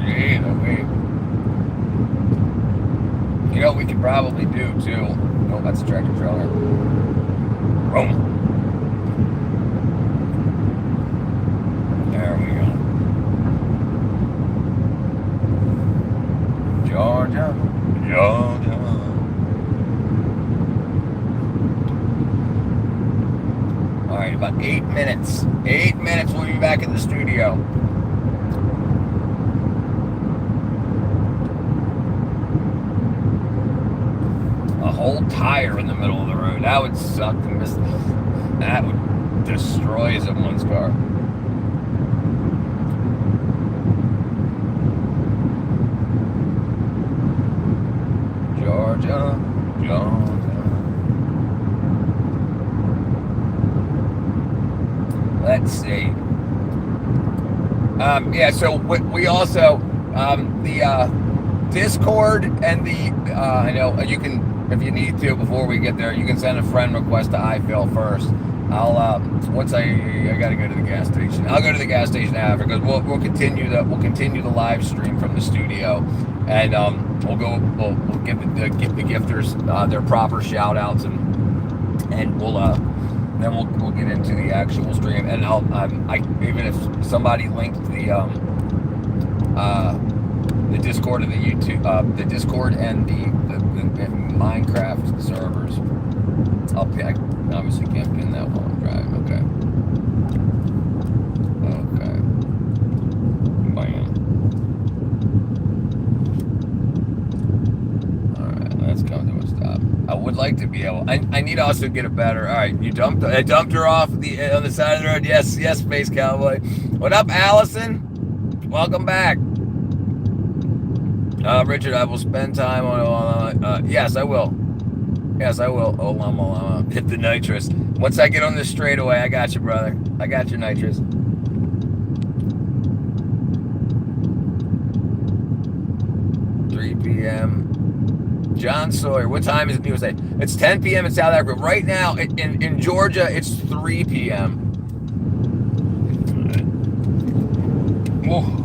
You know what we could probably do too. Oh, that's a tractor trailer. Boom. There we go. Georgia, Georgia. All right, about 8 minutes. 8 minutes, we'll be back in the studio. A whole tire in the middle of the road. That would suck to miss. That would destroy someone's car. Georgia, Georgia. Let's see. Yeah, so we also, the Discord and the, I know you can, if you need to, before we get there, you can send a friend request to iPhil first. I'll, once I gotta go to the gas station. I'll go to the gas station after, because we'll continue the live stream from the studio, and we'll give the gifters their proper shout outs, and we'll get into the actual stream, and even if somebody linked the Discord and the YouTube, the Discord and the Minecraft servers, I obviously can't pin that while I'm driving. Okay. Bam. All right, let's come to a stop. I would like to be able. I need to also get a better. All right, I dumped her off on the side of the road. Yes, Space Cowboy. What up, Allison? Welcome back. Richard, I will spend time on. Yes, I will. Yes, I will. Oh, llama. Hit the nitrous. Once I get on this straightaway, I got you, brother. I got your nitrous. p.m. John Sawyer, what time is it in USA? It's 10 p.m. in South Africa. Right now, in Georgia, it's 3 p.m. Oh.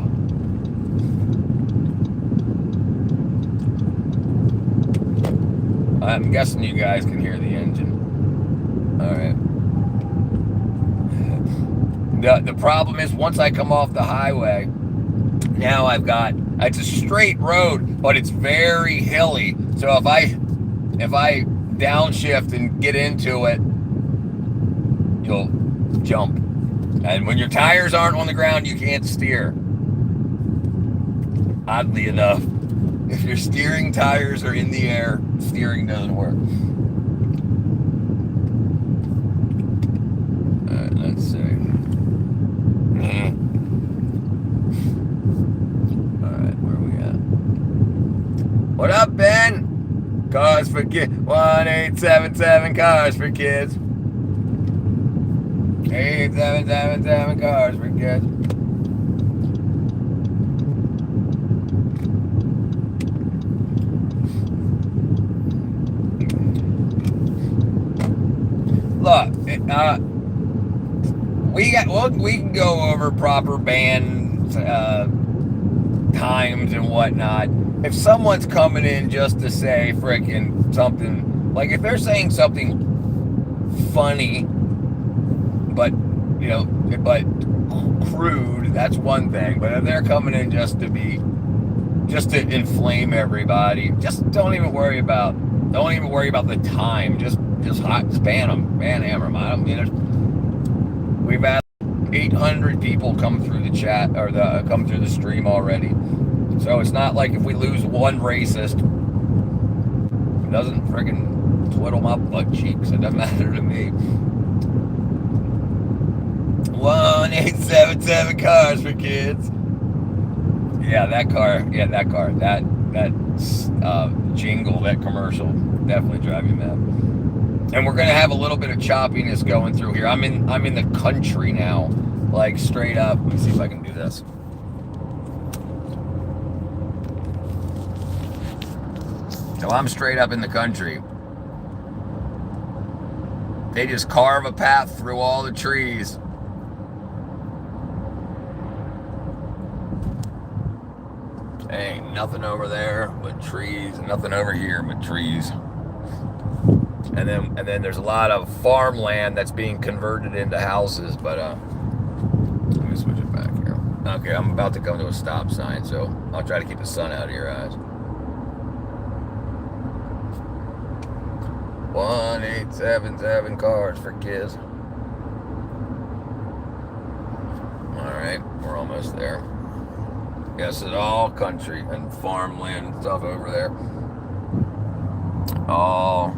I'm guessing you guys can hear the engine. All right. The problem is, once I come off the highway, now it's a straight road, but it's very hilly. So if I downshift and get into it, you'll jump. And when your tires aren't on the ground, you can't steer. Oddly enough, if your steering tires are in the air, steering doesn't work. All right, let's see. All right, where are we at? What up, Ben? Cars for Kids. 1877 Cars for Kids. 8777 Cars for Kids. Look, we can go over proper band times and whatnot. If someone's coming in just to say frickin' something, like if they're saying something funny, but crude, that's one thing. But if they're coming in just to inflame everybody, just don't even worry about the time. Just ban them, hammer them. I don't mean, we've had 800 people come through the chat or come through the stream already. So it's not like if we lose one racist, it doesn't friggin' twiddle my butt cheeks. It doesn't matter to me. 1877 Cars for Kids. That car. That jingle, that commercial, definitely drive you mad. And we're gonna have a little bit of choppiness going through here. I'm in the country now, like straight up. Let me see if I can do this. So I'm straight up in the country. They just carve a path through all the trees. Ain't nothing over there but trees, nothing over here but trees. and then there's a lot of farmland that's being converted into houses. But let me switch it back here. Okay, I'm about to come to a stop sign, so I'll try to keep the sun out of your eyes. 1877 cars for kids. All right, we're almost there. Yes, it's all country and farmland and stuff over there. Oh,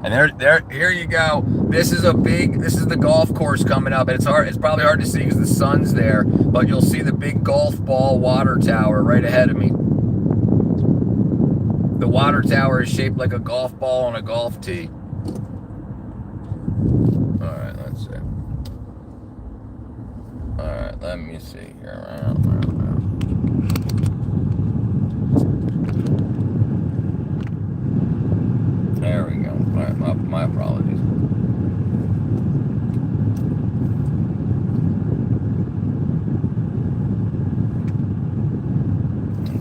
and there, here you go. This is the golf course coming up, and it's probably hard to see because the sun's there, but you'll see the big golf ball water tower right ahead of me. The water tower is shaped like a golf ball on a golf tee. All right, let's see. All right, let me see here. There we go. All right, my apologies.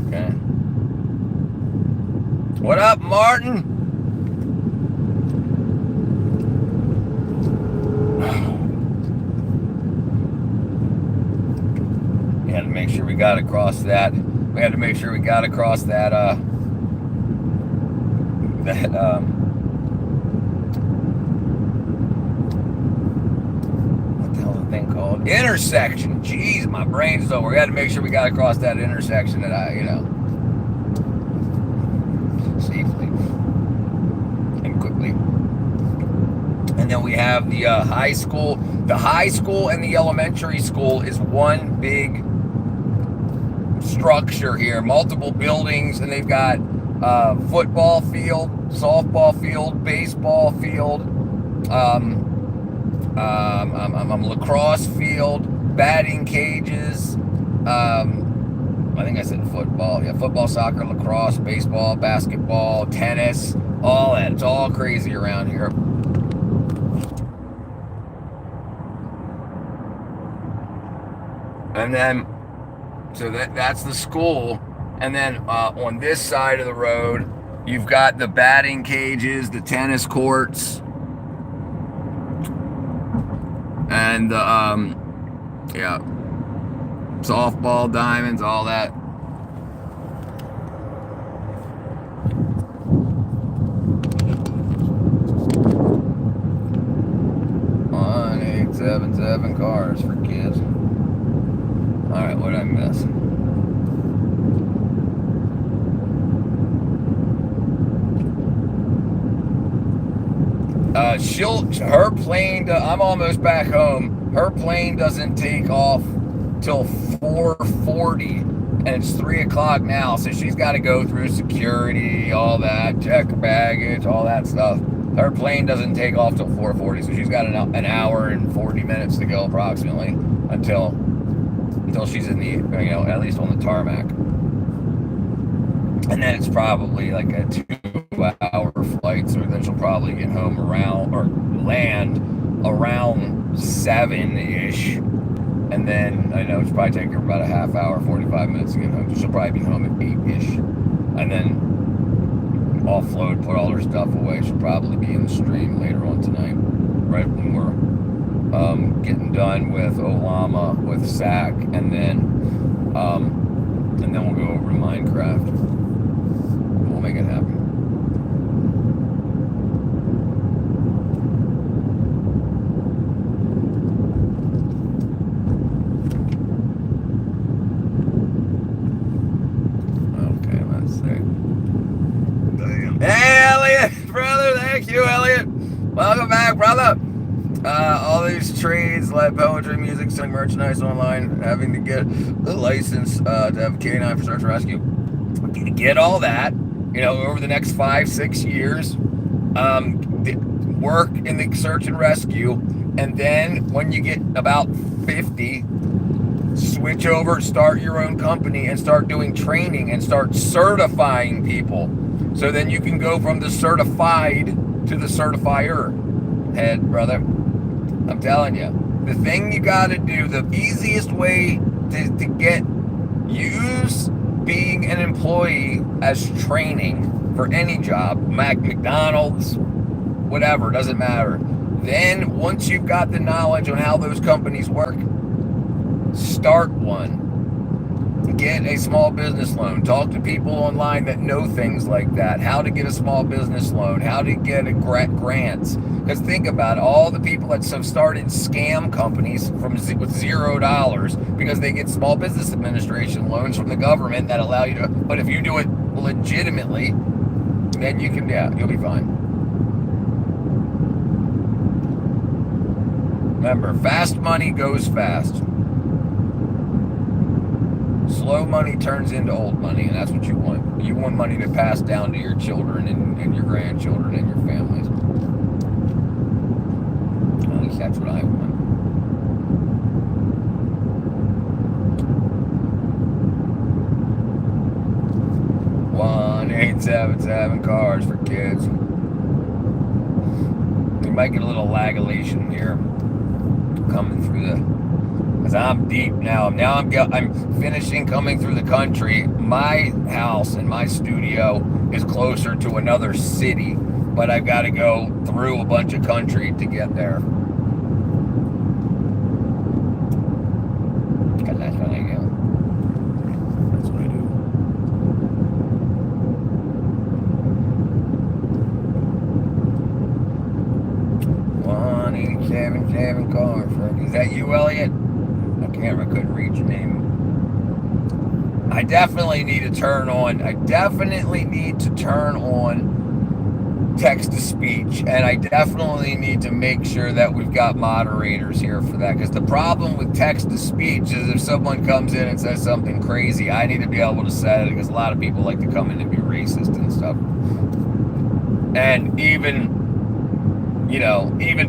Okay. What up, Martin? We had to make sure we got across that. We had to make sure we got across that what the hell is the thing called? Intersection. Jeez, my brain's over. We had to make sure we got across that intersection that safely and quickly. And then we have the high school. The high school and the elementary school is one big structure here. Multiple buildings, and they've got football field, softball field, baseball field, lacrosse field, batting cages. I think I said football. Yeah, football, soccer, lacrosse, baseball, basketball, tennis, all that. It's all crazy around here. And then, so that's the school. And then on this side of the road, you've got the batting cages, the tennis courts, and the softball diamonds, all that. On 877 cars for kids. All right, what did I miss? Her plane, I'm almost back home. Her plane doesn't take off till 4:40, and it's 3 o'clock now, so she's got to go through security, all that, check baggage, all that stuff. Her plane doesn't take off till 4:40, so she's got an hour and 40 minutes to go approximately until she's in the, at least on the tarmac. And then it's probably like a 2-hour flight, so then she'll probably get home land around 7-ish. And then I know it's probably take her about a half hour, 45 minutes to get home. So she'll probably be home at 8-ish. And then offload, put all her stuff away. She'll probably be in the stream later on tonight, right when we're getting done with Olama, with SAC, and then we'll go over to Minecraft. We'll make it happen. Okay, let's see. Hey, Elliot, brother, thank you, Elliot. Welcome back, brother. All these trades like poetry, music, selling merchandise online, having to get a license to have K9 for search and rescue. Get all that, over the next 5-6 years. Work in the search and rescue, and then when you get about 50, switch over, start your own company, and start doing training and start certifying people. So then you can go from the certified to the certifier. Head, brother. I'm telling you, the thing you got to do, the easiest way to use being an employee as training for any job, McDonald's, whatever, doesn't matter. Then once you've got the knowledge on how those companies work, start one. Get a small business loan. Talk to people online that know things like that. How to get a small business loan. How to get a grants. Because think about it, all the people that have started scam companies with $0 because they get Small Business Administration loans from the government that allow you to. But if you do it legitimately, then you can, yeah, you'll be fine. Remember, fast money goes fast. Slow money turns into old money, and that's what you want. You want money to pass down to your children and your grandchildren and your families. At least that's what I want. 1-877 cars for kids. You might get a little lagulation here coming through the. Because I'm deep now. I'm finishing coming through the country. My house and my studio is closer to another city, but I've got to go through a bunch of country to get there. Because that's what I do. That's what I do. $1-877 cars for. Is that you, Elliot? I couldn't read your name. I definitely need to turn on text to speech, and I definitely need to make sure that we've got moderators here for that, because the problem with text to speech is if someone comes in and says something crazy, I need to be able to set it, because a lot of people like to come in and be racist and stuff. And even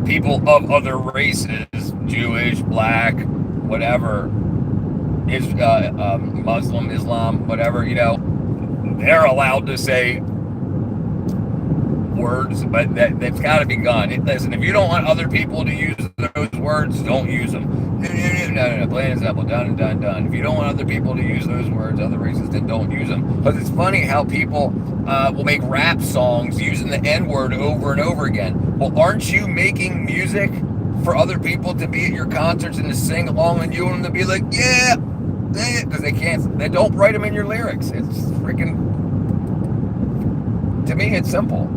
people of other races, Jewish, black, whatever, is Muslim, Islam, whatever, they're allowed to say words, but that's got to be gone. Listen, if you don't want other people to use those words, don't use them. No, plain and simple, done and done. If you don't want other people to use those words, other races, then don't use them. Because it's funny how people will make rap songs using the N-word over and over again. Well, aren't you making music for other people to be at your concerts and to sing along, and you want them to be like, yeah, because they don't write them in your lyrics. It's freaking, to me, it's simple.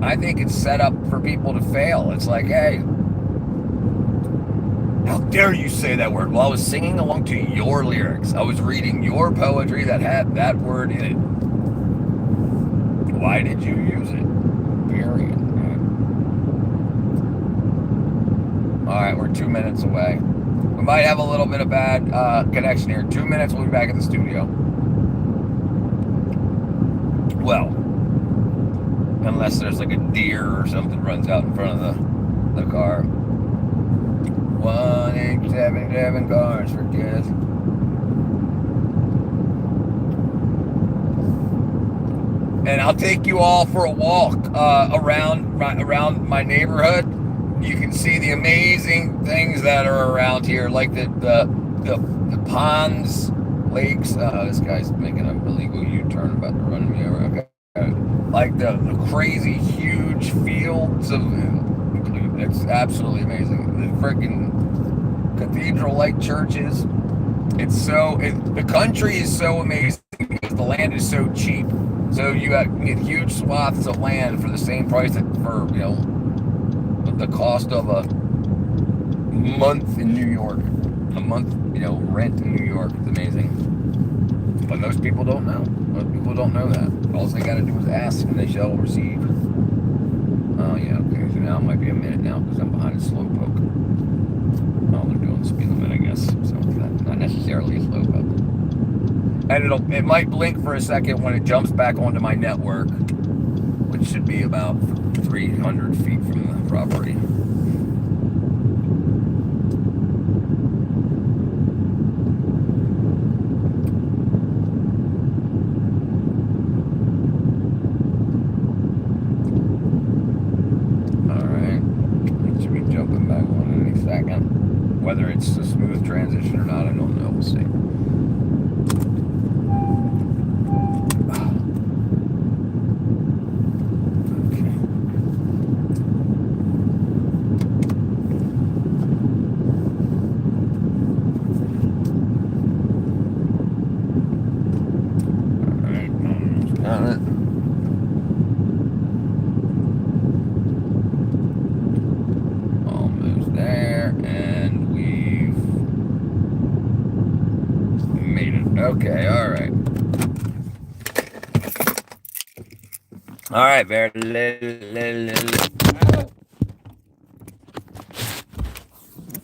I think it's set up for people to fail. It's like, hey, how dare you say that word? Well, I was singing along to your lyrics. I was reading your poetry that had that word in it. Why did you use it? Period. All right, we're 2 minutes away. We might have a little bit of bad connection here. 2 minutes, we'll be back at the studio. Well, unless there's like a deer or something runs out in front of the car. 1-877 cars for kids. And I'll take you all for a walk around my neighborhood. You can see the amazing things that are around here, like the ponds, lakes. This guy's making an illegal U-turn, about to run me over. Okay. Like the crazy huge fields of. It's absolutely amazing. The freaking cathedral-like churches. The country is so amazing because the land is so cheap. So you get huge swaths of land for the same price for the cost of a month in New York. A month, rent in New York. It's amazing. But most people don't know. Most people don't know that. All they got to do is ask and they shall receive. Oh yeah, okay. So now it might be a minute now because I'm behind a slow poke. Oh, they're doing the speed limit, I guess. So not necessarily a slow poke. And it might blink for a second when it jumps back onto my network, which should be about 300 feet from the property. Whether it's a smooth transition or not, I don't know. We'll see. Okay, all right. All right, very.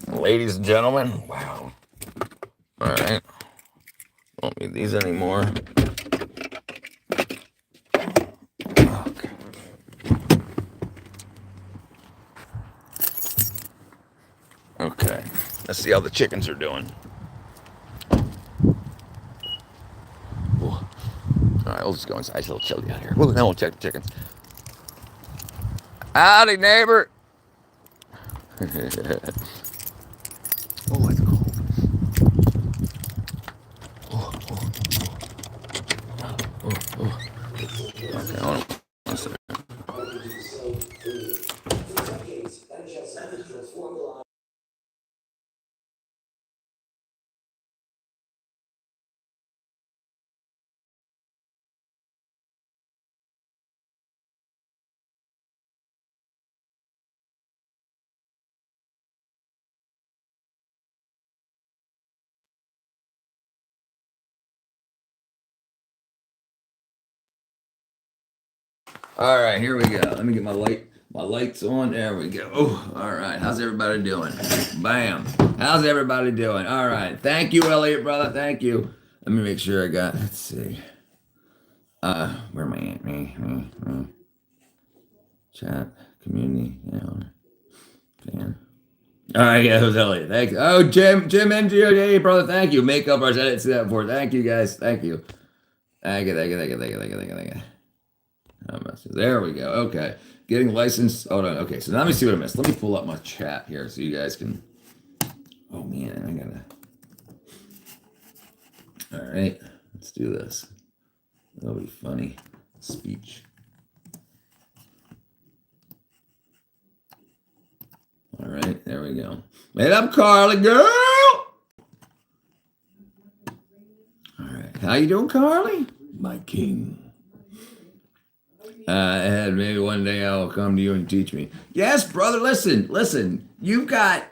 Ladies and gentlemen, wow. All right. Don't need these anymore. Okay. Okay. Let's see how the chickens are doing. All right, we'll just go inside. It's a little chilly out here. Well, then we'll check the chickens. Howdy, neighbor. Oh, it's cold. Oh, oh, oh. Okay, hold on. One second. All right, here we go. Let me get my lights on. There we go. Oh, all right. How's everybody doing? Bam. How's everybody doing? All right. Thank you, Elliot, brother. Thank you. Let me make sure I got. Let's see. Where am I at? Me. Chat, community, fan. All right, yeah, it was Elliot. Thanks. Oh, Jim NGO, hey, brother. Thank you. Makeup rush. I didn't see that before. Thank you, guys. Thank you. Thank you. Oh, there we go. Okay. Getting licensed. Hold on. Okay. So now let me see what I missed. Let me pull up my chat here so you guys can. Oh, man. I gotta. All right. Let's do this. That'll be funny. Speech. All right. There we go. Made up, Carly, girl. All right. How you doing, Carly? My king. Maybe one day I'll come to you and teach me. Yes, brother. Listen. You've got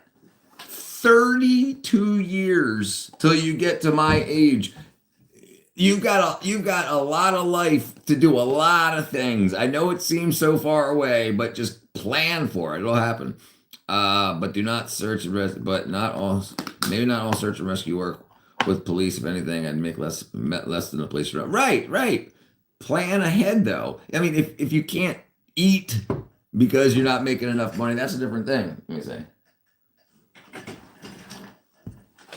32 years till you get to my age. You've got a lot of life to do a lot of things. I know it seems so far away, but just plan for it. It'll happen. But do not search and rescue. But not all. Maybe not all search and rescue work with police. If anything, I'd make less than the police. Right. Plan ahead, though. I mean, if you can't eat because you're not making enough money, that's a different thing. Let me say.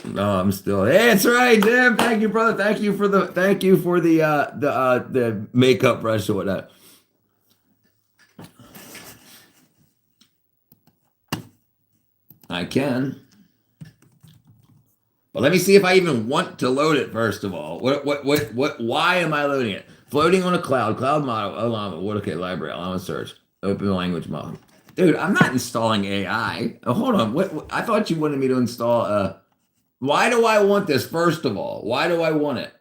No, I'm still. Hey, it's right, Jim. Thank you, brother. Thank you for the makeup brush or whatnot. I can. But let me see if I even want to load it first of all. Why am I loading it? Floating on a cloud model, Llama, okay, library, Llama search, open language model. Dude, I'm not installing AI. Oh, hold on, what? I thought you wanted me to install, why do I want this, first of all? Why do I want it?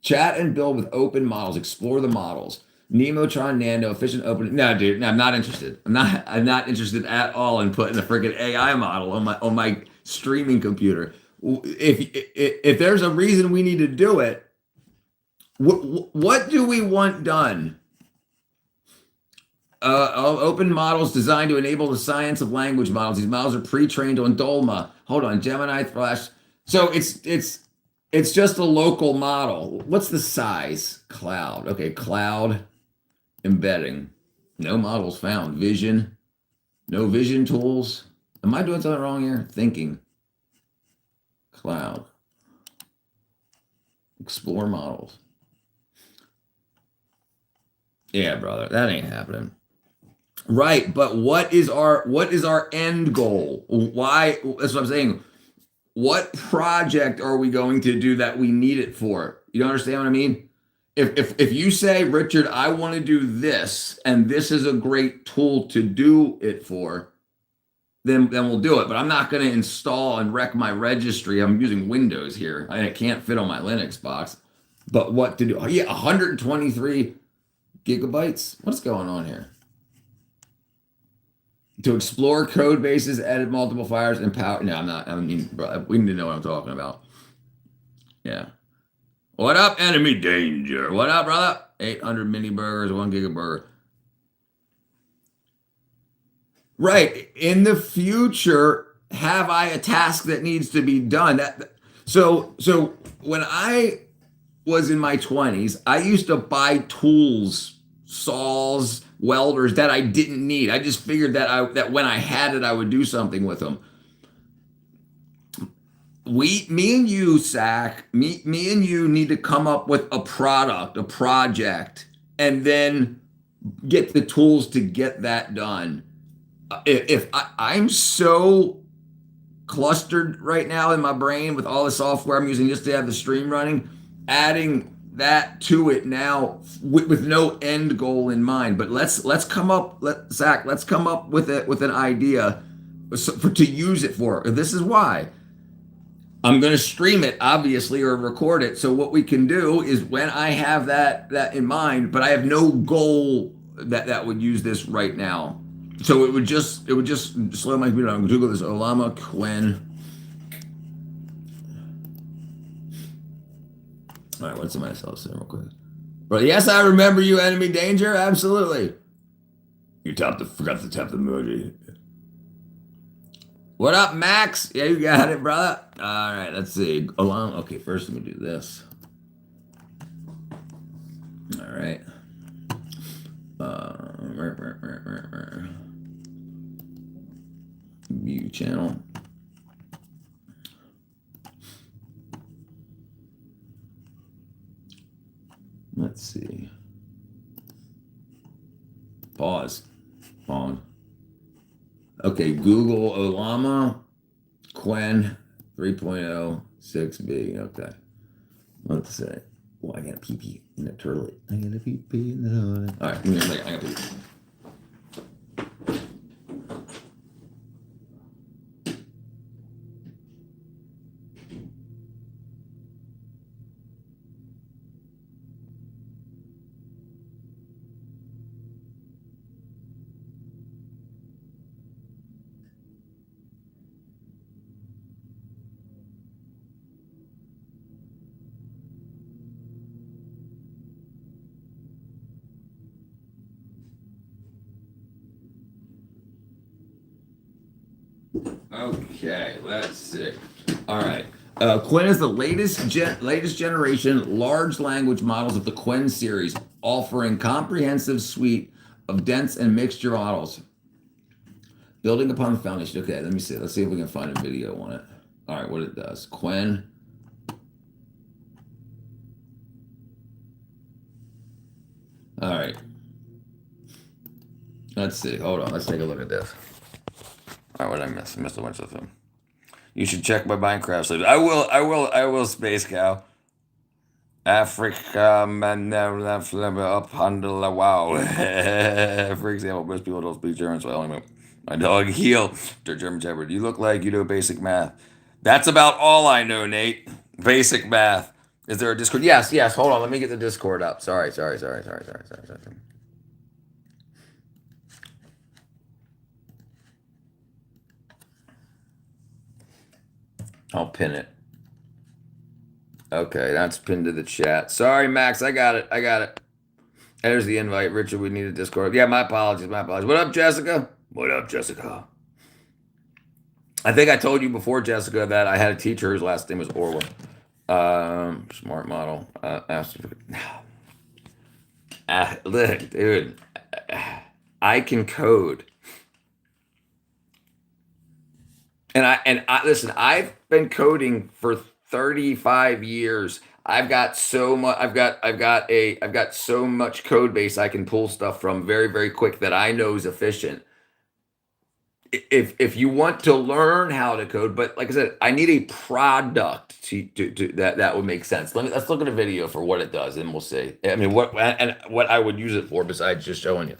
Chat and build with open models, explore the models. Nemotron Nano, efficient open. No, dude, no, I'm not interested. I'm not interested at all in putting a freaking AI model on my streaming computer. If there's a reason we need to do it, what do we want done? Open models designed to enable the science of language models. These models are pre-trained on Dolma. Hold on, Gemini, Flash. So it's just a local model. What's the size? Cloud. Okay, cloud embedding. No models found. Vision. No vision tools. Am I doing something wrong here? Thinking. Cloud. Explore models. Yeah, brother, that ain't happening. Right, but what is our end goal? Why? That's what I'm saying. What project are we going to do that we need it for? You don't understand what I mean? If you say, Richard, I want to do this, and this is a great tool to do it for, then we'll do it. But I'm not going to install and wreck my registry. I'm using Windows here. It can't fit on my Linux box. But what to do? Oh, yeah, 123 gigabytes. What's going on here? To explore code bases, edit multiple files, and power. No, I'm not. I mean, bro, we need to know what I'm talking about. Yeah. What up, enemy danger? What up, brother? 800 mini burgers, 1 gig of burger. Right. In the future, have I a task that needs to be done? So when I was in my 20s, I used to buy tools, saws, welders that I didn't need. I just figured that when I had it, I would do something with them. Me and you, Sack, me and you need to come up with a product, a project, and then get the tools to get that done. If I'm so clustered right now in my brain with all the software I'm using just to have the stream running, adding that to it now with no end goal in mind. But let's come up, Zach, let's come up with an idea to use it for. This is why I'm going to stream it, obviously, or record it. So what we can do is when I have that in mind, but I have no goal that would use this right now. So it would just slow my computer down. Google this Ollama Quen. All right, what's the myself real quick? But yes, I remember you, enemy danger. Absolutely. You forgot to tap the emoji. What up, Max? Yeah, you got it, brother. All right, let's see. Ollama. Okay, first let me do this. All right. View channel. Let's see. Pause. Okay, Google Ollama Quen 3.0 6B. Okay. Let's say. Oh, I got a pee in the toilet. I got a pee in the toilet. All right, give me a second. I got pee. Okay, let's see. All right. Quen is the latest generation large language models of the Quen series, offering comprehensive suite of dense and mixture models. Building upon the foundation. Okay, let me see. Let's see if we can find a video on it. All right, what it does. Quen. All right. Let's see. Hold on. Let's take a look at this. All right, what did I miss? I missed a bunch of them. You should check my Minecraft sleeves. I will, Space Cow. Africa, man, up handle wow. For example, most people don't speak German, so I only my dog Heel, German Shepherd. You look like you know basic math. That's about all I know, Nate. Basic math. Is there a Discord? Yes. Hold on, let me get the Discord up. Sorry. I'll pin it. Okay, that's pinned to the chat. Sorry, Max, I got it. There's the invite. Richard, we need a Discord. Yeah, my apologies. What up, Jessica? I think I told you before, Jessica, that I had a teacher whose last name was Orwell. Smart model. Look, dude, I can code. And I listen, I've been coding for 35 years. I've got so much I've got so much code base I can pull stuff from very, very quick that I know is efficient. If you want to learn how to code, but like I said, I need a product to that would make sense. Let's look at a video for what it does, and we'll see. I mean, what I would use it for besides just showing you.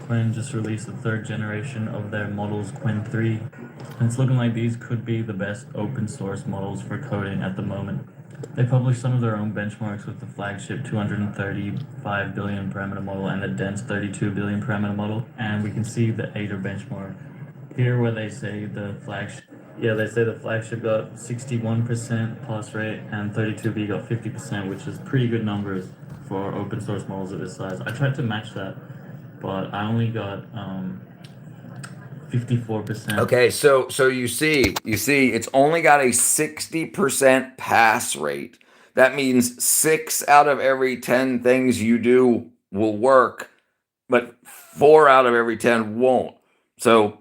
Quen just released the third generation of their models, Quen 3, and it's looking like these could be the best open source models for coding at the moment. They published some of their own benchmarks with the flagship 235 billion parameter model and the dense 32 billion parameter model, and we can see the Aider benchmark here where they say the flagship Yeah, they say the flagship got 61% pass rate and 32B got 50%, which is pretty good numbers for open source models of this size. I tried to match that, but I only got 54%. Okay, so you see, it's only got a 60% pass rate. That means 6 out of every 10 things you do will work, but 4 out of every 10 won't. So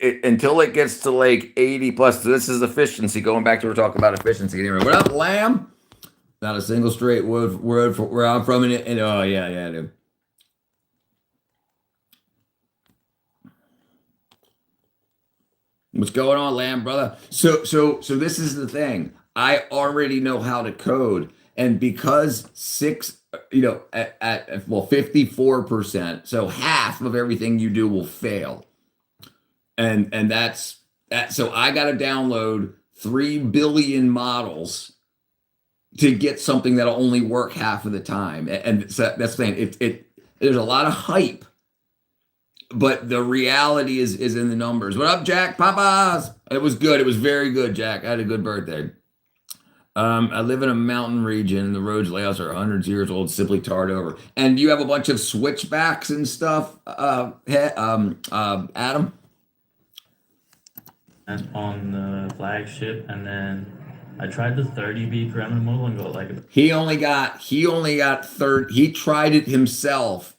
until it gets to like 80 plus, so this is efficiency. Going back to we're talking about efficiency. Anyway, what up, Lamb? Not a single straight word for where I'm from. And oh yeah, dude. What's going on, Lamb, brother? So this is the thing. I already know how to code, and because 54%, so half of everything you do will fail, and that's that. So I got to download 3 billion models to get something that'll only work half of the time, and so that's the thing. There's a lot of hype. But the reality is in the numbers. What up, Jack? Papas? It was good. It was very good, Jack. I had a good birthday. I live in a mountain region. The roads layouts are hundreds of years old, simply tarred over. And you have a bunch of switchbacks and stuff, Adam? And on the flagship, and then I tried the 30B parameter model and got like He only got he tried it himself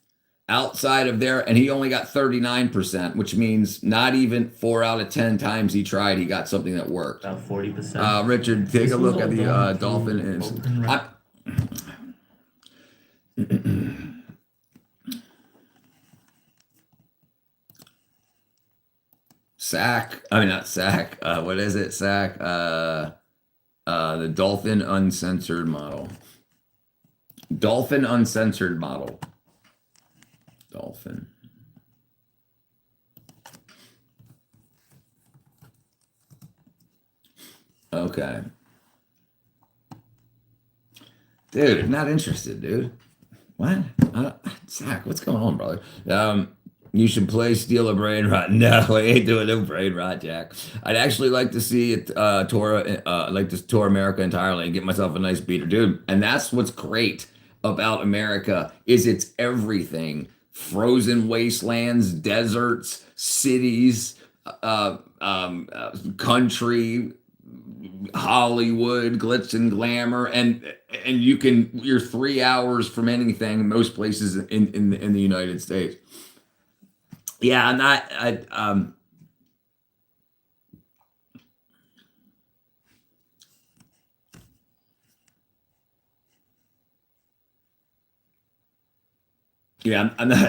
outside of there, and he only got 39%, which means not even 4 out of 10 times he tried, he got something that worked. about 40%. Richard, take This a was look all at the done dolphin. through And OpenRec. not SAC. What is it? SAC. The Dolphin Uncensored model. Dolphin Uncensored model. Dolphin. Okay. Dude, not interested, dude. What? Zach, what's going on, brother? You should play Steal a Brain Rot. No, I ain't doing no brain rot, Jack. I'd actually like to see it tour America entirely and get myself a nice beater, dude. And that's what's great about America is it's everything. Frozen wastelands, deserts, cities, country, Hollywood, glitz and glamour, and you're 3 hours from anything most places in the United States. Yeah, I'm not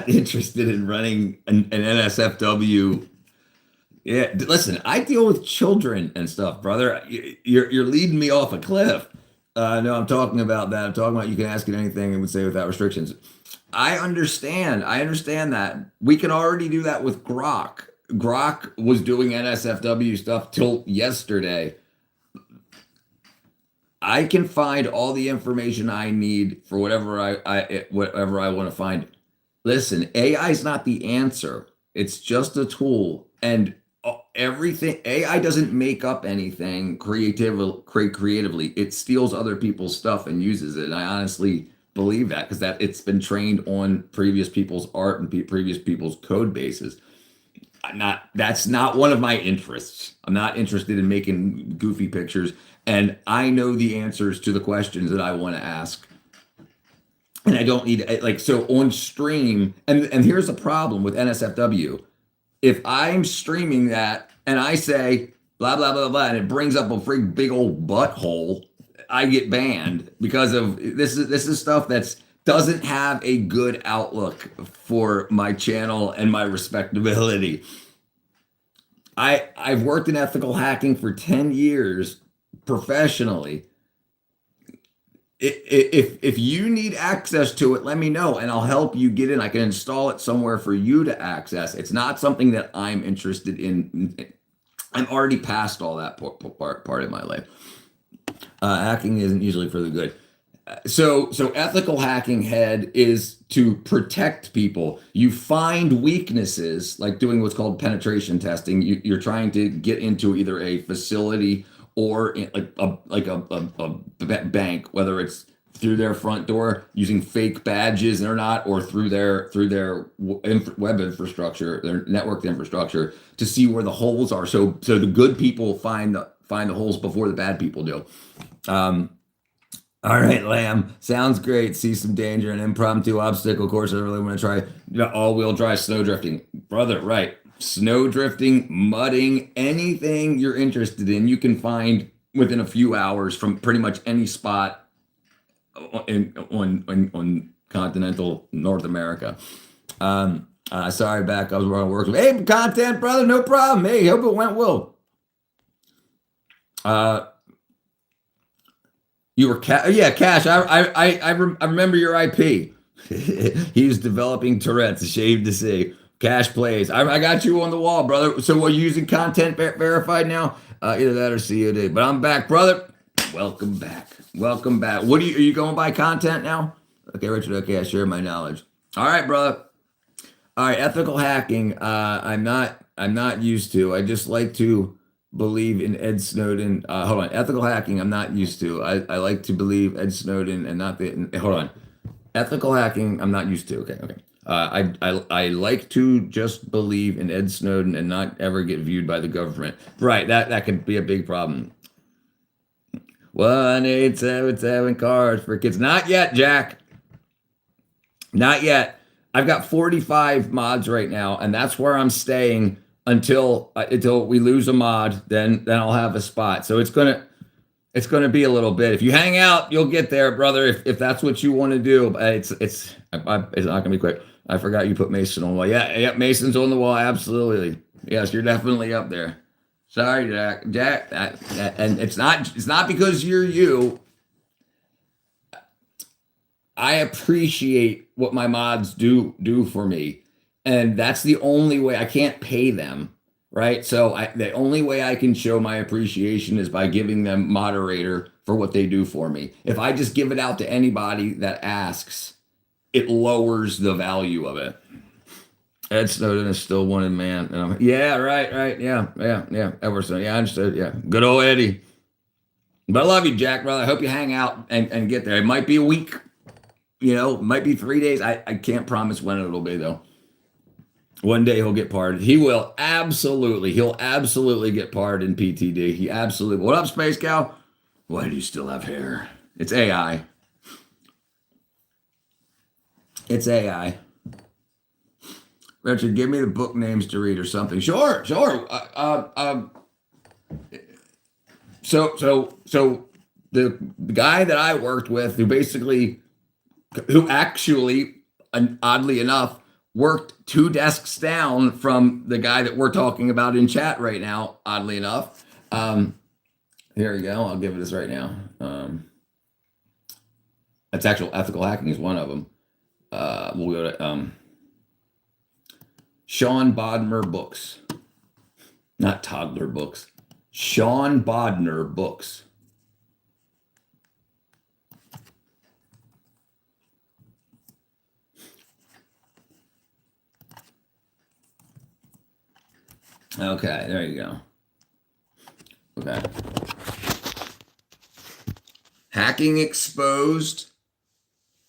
interested in running an NSFW. Yeah, listen, I deal with children and stuff, brother. You're leading me off a cliff. No, I'm talking about that. I'm talking about you can ask it anything and would say without restrictions. I understand that. We can already do that with Grok. Grok was doing NSFW stuff till yesterday. I can find all the information I need for whatever I want to find. Listen, AI is not the answer. It's just a tool, and everything AI doesn't make up anything creatively. It steals other people's stuff and uses it. And I honestly believe that because it's been trained on previous people's art and previous people's code bases. That's not one of my interests. I'm not interested in making goofy pictures, and I know the answers to the questions that I want to ask. And I don't need so on stream. And here's the problem with NSFW. If I'm streaming that and I say blah blah blah blah, and it brings up a big old butthole, I get banned because of this is stuff that's doesn't have a good outlook for my channel and my respectability. I've worked in ethical hacking for 10 years professionally. If you need access to it, let me know and I'll help you get in. I can install it somewhere for you to access. It's not something that I'm interested in. I'm already past all that part of my life. Hacking isn't usually for the good. So ethical hacking head is to protect people. You find weaknesses, like doing what's called penetration testing. You're trying to get into either a facility or a bank, whether it's through their front door using fake badges or not, or through their web infrastructure, their network infrastructure, to see where the holes are. So the good people find the holes before the bad people do. All right, Lamb. Sounds great. See some danger. An impromptu obstacle course. I really want to try all-wheel drive snow drifting. Brother, right. Snow drifting, mudding, anything you're interested in, you can find within a few hours from pretty much any spot on continental North America. Sorry, back. I was wrong work. Hey, content, brother. No problem. Hey, hope it went well. You were Cash. I remember your IP. He's developing Tourette's. A shame to see. Cash plays. I got you on the wall, brother. So we're using content verified now. Either that or COD. But I'm back, brother. Welcome back. Welcome back. Are you going by content now? Okay, Richard. Okay, I share my knowledge. All right, brother. All right, ethical hacking. I'm not used to. I just like to believe in Ed Snowden. Hold on. Ethical hacking, I'm not used to. I like to believe Ed Snowden and not the. Hold on. Ethical hacking, I'm not used to. Okay. I like to just believe in Ed Snowden and not ever get viewed by the government. Right. That could be a big problem. 1877 cars for kids. Not yet, Jack. Not yet. I've got 45 mods right now, and that's where I'm staying until we lose a mod. Then I'll have a spot. So it's gonna be a little bit. If you hang out, you'll get there, brother. If that's what you want to do. But it's not gonna be quick. I forgot you put Mason on the wall. Yeah, Mason's on the wall. Absolutely. Yes, you're definitely up there. Sorry, Jack. And it's not because you're you. I appreciate what my mods do for me, and that's the only way. I can't pay them, right? So the only way I can show my appreciation is by giving them moderator for what they do for me. If I just give it out to anybody that asks, it lowers the value of it. Ed Snowden is still wanted man. And I'm, yeah, right. Yeah. Everson. Yeah, I understood. Yeah. Good old Eddie. But I love you, Jack, brother. I hope you hang out and get there. It might be a week. It might be 3 days. I can't promise when it'll be, though. One day he'll get pardoned. He'll absolutely get pardoned in PTD. He absolutely. What up, Space Cow? Why do you still have hair? It's AI. It's AI. Richard, give me the book names to read or something. Sure. So the guy that I worked with, who actually, oddly enough, worked 2 desks down from the guy that we're talking about in chat right now, oddly enough. Here we go. I'll give it this right now. That's actual ethical hacking is one of them. We'll go to Sean Bodmer Books. Not Toddler Books. Sean Bodmer Books. Okay, there you go. Okay. Hacking exposed,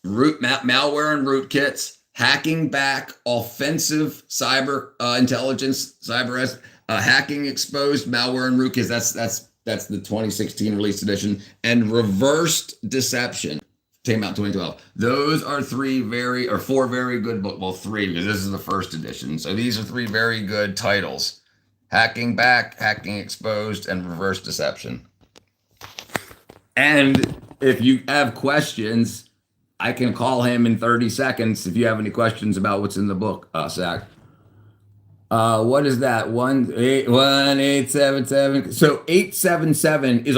malware and rootkits, hacking back, offensive cyber intelligence, hacking exposed, malware and rootkits. That's the 2016 release edition, and reversed deception came out 2012. Those are 4 very good books. Well, 3 because this is the first edition. So these are 3 very good titles. Hacking back, hacking exposed, and reverse deception. And if you have questions, I can call him in 30 seconds if you have any questions about what's in the book, Zach. What is that? 1877. So 877 is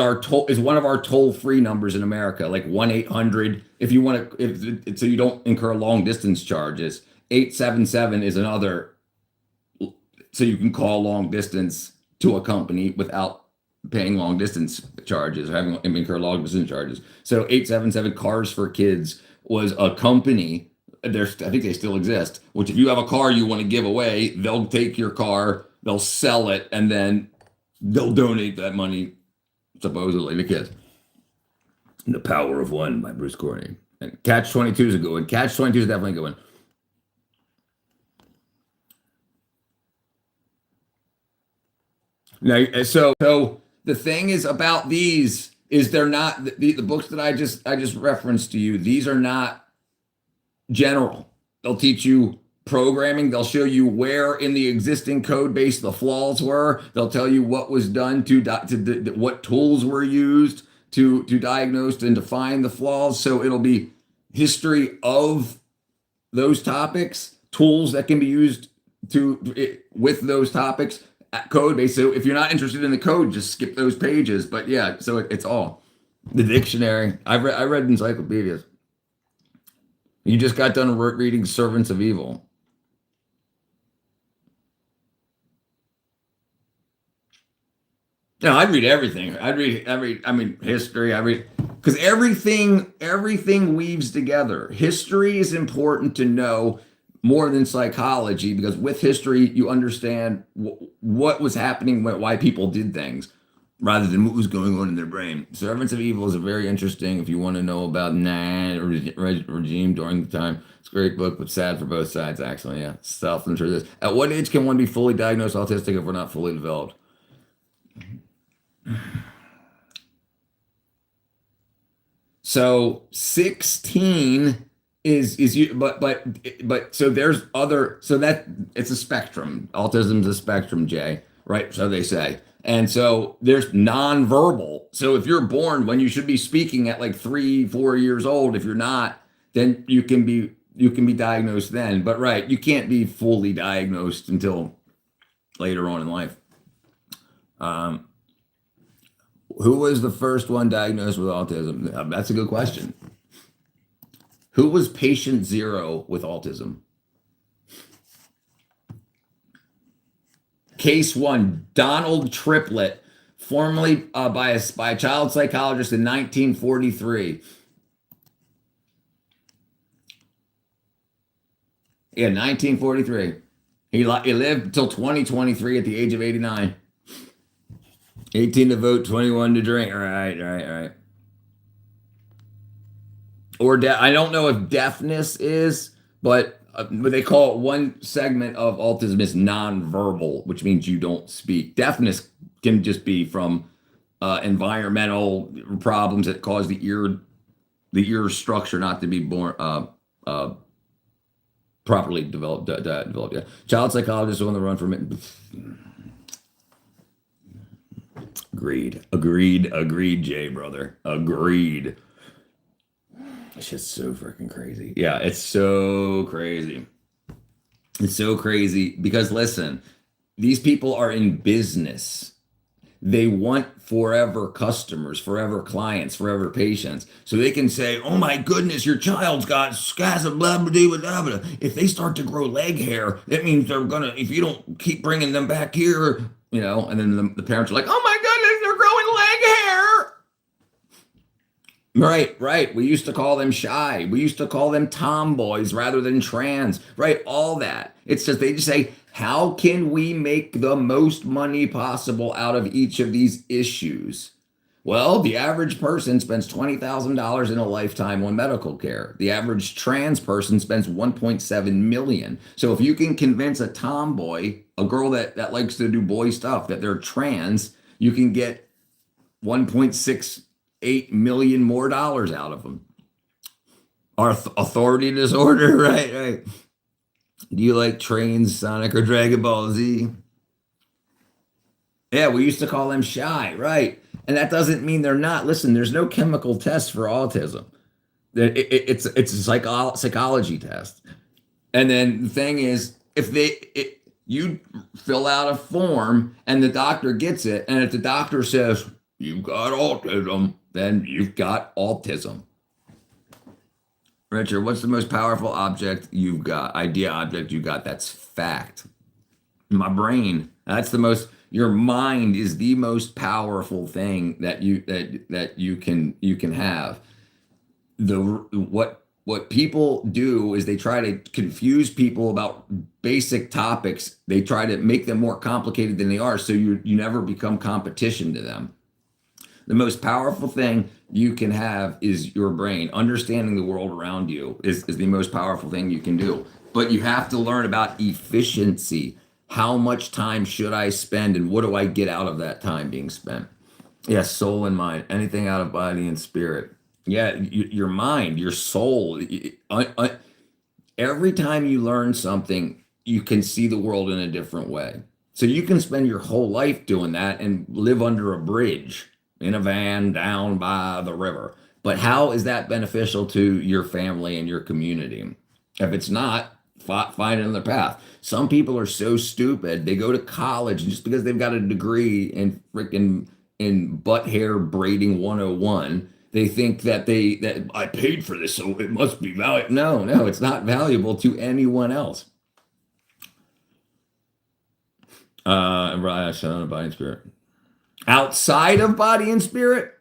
one of our toll-free numbers in America, like 1-800. If you want to, so you don't incur long distance charges. 877 is another. So you can call long distance to a company without paying long distance charges or having incur long distance charges. So 877 Cars for Kids was a company. There's, I think they still exist. Which, if you have a car you want to give away, they'll take your car, they'll sell it, and then they'll donate that money supposedly to kids. The Power of One by Bruce Courtney. And Catch 22 is a good one. Catch 22 is definitely a good one. Now, so the thing is about these is they're not the books that I just referenced to you. These are not general. They'll teach you programming. They'll show you where in the existing code base the flaws were. They'll tell you what was done to what tools were used to diagnose and define the flaws. So it'll be history of those topics, tools that can be used with those topics, code base. So if you're not interested in the code, just skip those pages. But yeah, so it's all the dictionary. I read encyclopedias. You just got done reading Servants of Evil. No, I'd read everything. I'd read history. Because everything weaves together. History is important to know more than psychology, because with history, you understand what was happening, why people did things, rather than what was going on in their brain. Servants of Evil is a very interesting, if you want to know about regime during the time. It's a great book, but sad for both sides, actually. Yeah, self-interest. At what age can one be fully diagnosed autistic if we're not fully developed? So 16 is you, but so there's other, so that it's a spectrum. Autism's a spectrum, Jay, right? So they say. And so there's nonverbal. So if you're born when you should be speaking at like 3-4 years old, if you're not, then you can be diagnosed then. But right, you can't be fully diagnosed until later on in life. Who was the first one diagnosed with autism? That's a good question. Who was patient zero with autism? Case one, Donald Triplett, formerly by a child psychologist in 1943. Yeah, 1943. He lived until 2023 at the age of 89. 18 to vote, 21 to drink. All right. Or I don't know if deafness is, but they call it one segment of autism is nonverbal, which means you don't speak. Deafness can just be from environmental problems that cause the ear structure not to be properly developed. Yeah. Child psychologists on the run from it. Agreed, Jay, brother. Agreed. It's just so freaking crazy. Yeah, it's so crazy. It's so crazy because listen, these people are in business. They want forever customers, forever clients, forever patients. So they can say, oh my goodness, your child's got spasm, blah, blah, blah, blah, blah. If they start to grow leg hair, that means they're gonna, if you don't keep bringing them back here, you know, and then the parents are like, oh my goodness, they're growing leg hair. Right. We used to call them shy. We used to call them tomboys rather than trans, right? All that. It's just, they just say, how can we make the most money possible out of each of these issues? Well, the average person spends $20,000 in a lifetime on medical care. The average trans person spends $1.7 million. So if you can convince a tomboy, a girl that likes to do boy stuff, that they're trans, you can get 1.68 million more dollars out of them. Our authority disorder, right. Do you like Trains, Sonic, or Dragon Ball Z? Yeah, we used to call them shy, right? And that doesn't mean they're not. Listen, there's no chemical test for autism. It's a psychology test. And then the thing is, if you fill out a form and the doctor gets it, and if the doctor says you've got autism, then you've got autism. Richard, what's the most powerful object you've got? Idea object you got? That's fact. My brain. That's the most. Your mind is the most powerful thing that you can have. What people do is they try to confuse people about basic topics. They try to make them more complicated than they are, so you never become competition to them. The most powerful thing you can have is your brain. Understanding the world around you is the most powerful thing you can do. But you have to learn about efficiency. How much time should I spend, and what do I get out of that time being spent? Yes, soul and mind, anything out of body and spirit. Yeah, your mind, your soul. Every time you learn something, you can see the world in a different way. So you can spend your whole life doing that and live under a bridge in a van down by the river. But how is that beneficial to your family and your community? If it's not, find another path. Some people are so stupid, they go to college just because they've got a degree in butt hair braiding 101. They think that I paid for this, so it must be valuable. No, it's not valuable to anyone else. Right, son of body and spirit. Outside of body and spirit?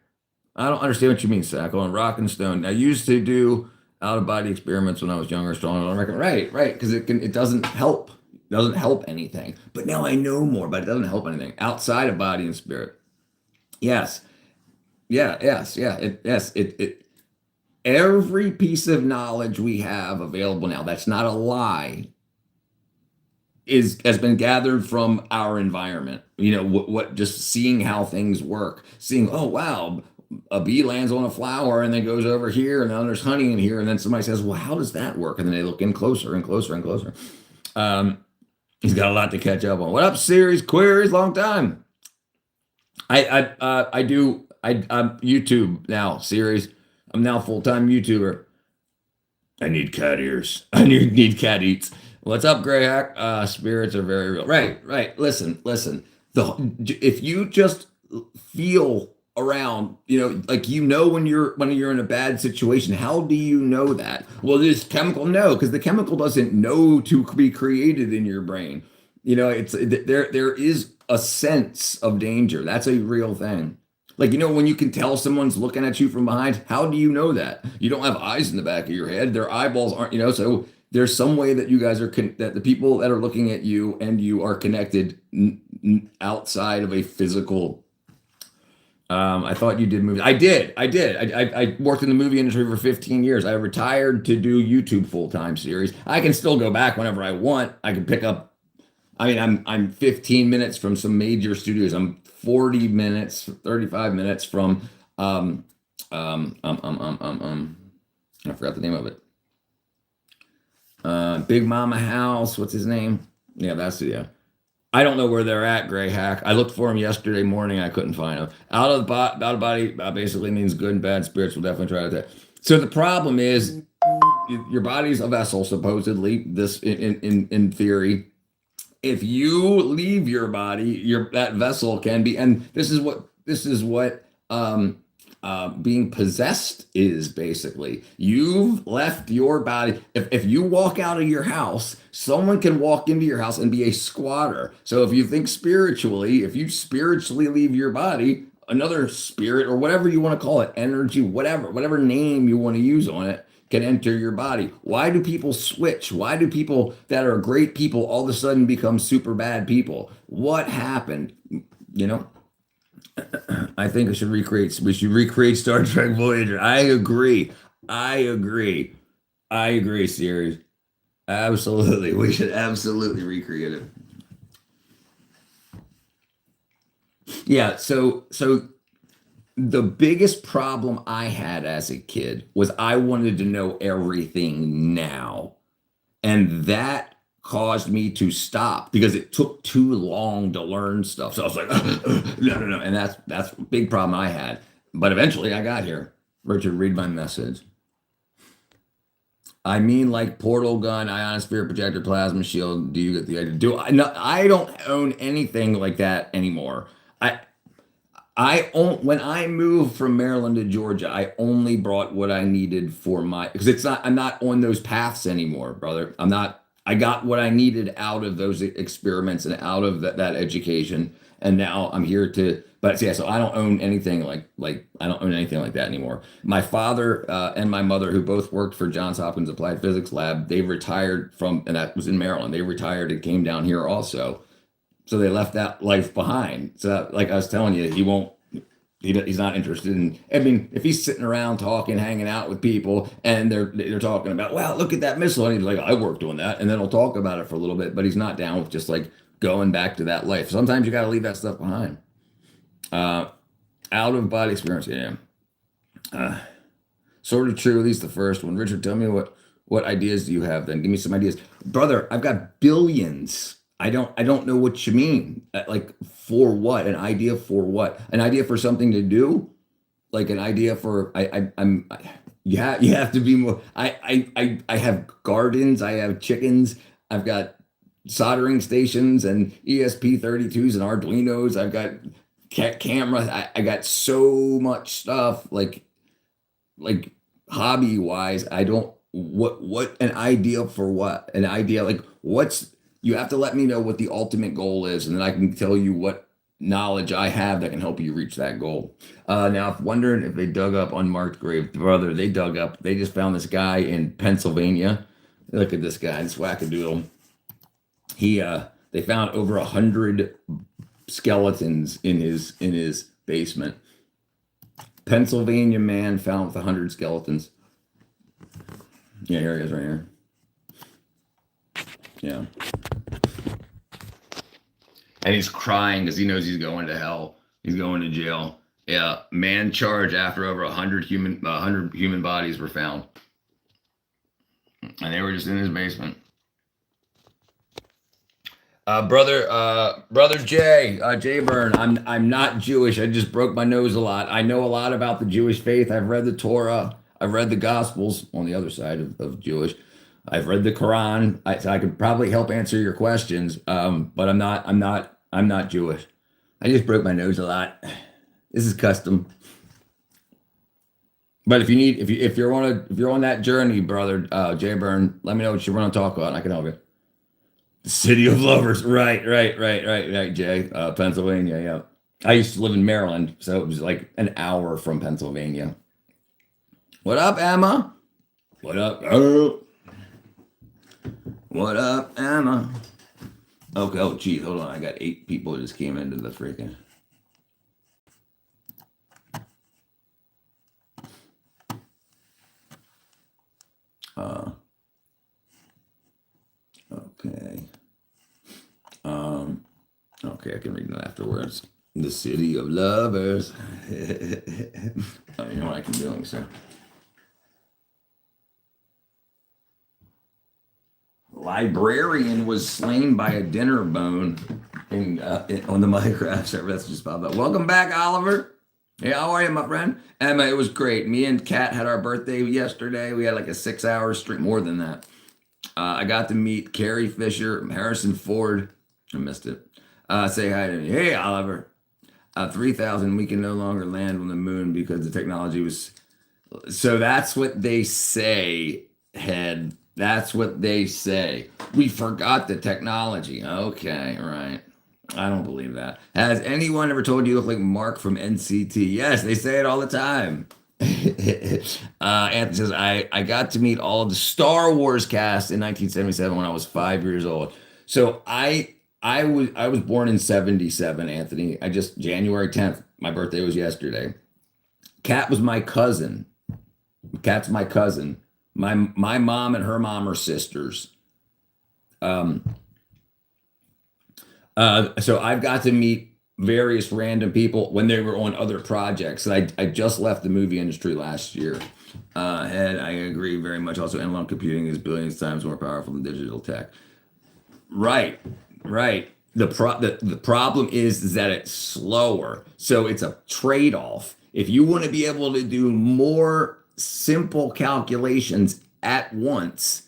I don't understand what you mean, Sack. On Rock and Stone. I used to do out of body experiments when I was younger, strong on record. Right, because it doesn't help. It doesn't help anything. But now I know more, but it doesn't help anything. Outside of body and spirit. Yes. Yes. Every piece of knowledge we have available now, that's not a lie, has been gathered from our environment. What just seeing how things work, seeing, oh wow, a bee lands on a flower and then goes over here, and then there's honey in here, and then somebody says, well, how does that work? And then they look in closer and closer and closer. He's got a lot to catch up on. What up, series queries? Long time. I'm YouTube now, series. I'm now full-time YouTuber. I need cat ears. I need cat eats. What's up, Gray Hack? Spirits are very real. Right. Listen. If you just feel around, when you're in a bad situation, how do you know that? Well, this chemical, no, because the chemical doesn't know to be created in your brain. There is a sense of danger. That's a real thing. When you can tell someone's looking at you from behind, how do you know that? You don't have eyes in the back of your head. Their eyeballs aren't, so there's some way that you guys are, that the people that are looking at you and you are connected outside of a physical. I thought you did movies. I did. I worked in the movie industry for 15 years. I retired to do YouTube full-time series. I can still go back whenever I want. I can pick up. I'm 15 minutes from some major studios. I'm 40 minutes, 35 minutes from I forgot the name of it. Big Mama House. What's his name? Yeah, I don't know where they're at, Gray Hack. I looked for them yesterday morning. I couldn't find them. Out of body basically means good and bad spirits. We'll definitely try that. So the problem is your body's a vessel, supposedly, this in theory. If you leave your body, that vessel can be, and this is what being possessed is basically. You've left your body. If you walk out of your house, someone can walk into your house and be a squatter. So if you think spiritually, if you spiritually leave your body, another spirit or whatever you want to call it, energy, whatever name you want to use on it, can enter your body. Why do people switch? Why do people that are great people all of a sudden become super bad people? What happened? I think we should recreate Star Trek Voyager. I agree, series. Absolutely. We should absolutely recreate it. Yeah, so the biggest problem I had as a kid was I wanted to know everything now. And that caused me to stop because it took too long to learn stuff. So I was like, no. And that's a big problem I had. But eventually I got here. Richard, read my message. I mean, like portal gun, ionosphere projector, plasma shield. Do you get the idea? I don't own anything like that anymore. When I moved from Maryland to Georgia, I only brought what I needed for because I'm not on those paths anymore, brother. I got what I needed out of those experiments and out of that education. And now I'm here to, but yeah, so I don't own anything like I don't own anything like that anymore. My father and my mother, who both worked for Johns Hopkins Applied Physics Lab, they retired from, and that was in Maryland. They retired and came down here also. So they left that life behind. So like I was telling you, he's not interested in, I mean, if he's sitting around talking, hanging out with people and they're talking about, wow, look at that missile. And he's like, I worked on that. And then he'll talk about it for a little bit, but he's not down with just like going back to that life. Sometimes you got to leave that stuff behind. Out of body experience. Yeah. Sort of true. At least the first one. Richard, tell me what ideas do you have then? Give me some ideas. Brother, I've got billions. I don't know what you mean. Like for what? An idea for what? An idea for something to do? Like an idea for you have to be more. I have gardens. I have chickens. I've got soldering stations and ESP32s and Arduinos. I've got cameras. I got so much stuff. Like hobby wise, I don't. What an idea for what? An idea like what's. You have to let me know what the ultimate goal is, and then I can tell you what knowledge I have that can help you reach that goal. Now, if wondering if they dug up unmarked grave, brother, they just found this guy in Pennsylvania. Look at this guy, this wackadoodle. They found over 100 skeletons in his basement. Pennsylvania man found with 100 skeletons. Yeah, here he is right here. Yeah. And he's crying because he knows he's going to hell. He's going to jail. Yeah, man charged after over 100 human bodies were found, and they were just in his basement. Brother Jay Byrne. I'm not Jewish. I just broke my nose a lot. I know a lot about the Jewish faith. I've read the Torah. I've read the Gospels on the other side of Jewish. I've read the Quran. So I could probably help answer your questions. But I'm not Jewish. I just broke my nose a lot. This is custom. But if you're on that journey, brother Jay Byrne, let me know what you want to talk about. And I can help you. The City of Lovers, right, Jay, Pennsylvania. Yeah, I used to live in Maryland, so it was like an hour from Pennsylvania. What up, Emma? What up? Oh. What up, Emma? Okay, oh geez, hold on. I got 8 people that just came into the freaking. Okay. Okay, I can read that afterwards. The City of Lovers. Oh, you know what I can do, so. Librarian was slain by a dinner bone on the Minecraft server. That's just popped up. Welcome back, Oliver. Hey, how are you, my friend? Emma, it was great. Me and Kat had our birthday yesterday. We had like a 6-hour stream, more than that. I got to meet Carrie Fisher, Harrison Ford. I missed it. Say hi to me. Hey, Oliver. 3,000, we can no longer land on the moon because the technology was... So that's what they say, Head. That's what they say. We forgot the technology. Okay, right. I don't believe that. Has anyone ever told you look like Mark from NCT? Yes, they say it all the time. Anthony says, I got to meet all of the Star Wars cast in 1977 when I was 5 years old. So I was born in 77, Anthony. January 10th. My birthday was yesterday. Kat was my cousin. Kat's my cousin. My mom and her mom are sisters. So I've got to meet various random people when they were on other projects. I just left the movie industry last year. And I agree very much. Also, analog computing is billions times more powerful than digital tech. Right. The problem is that it's slower. So it's a trade-off. If you want to be able to do more simple calculations at once,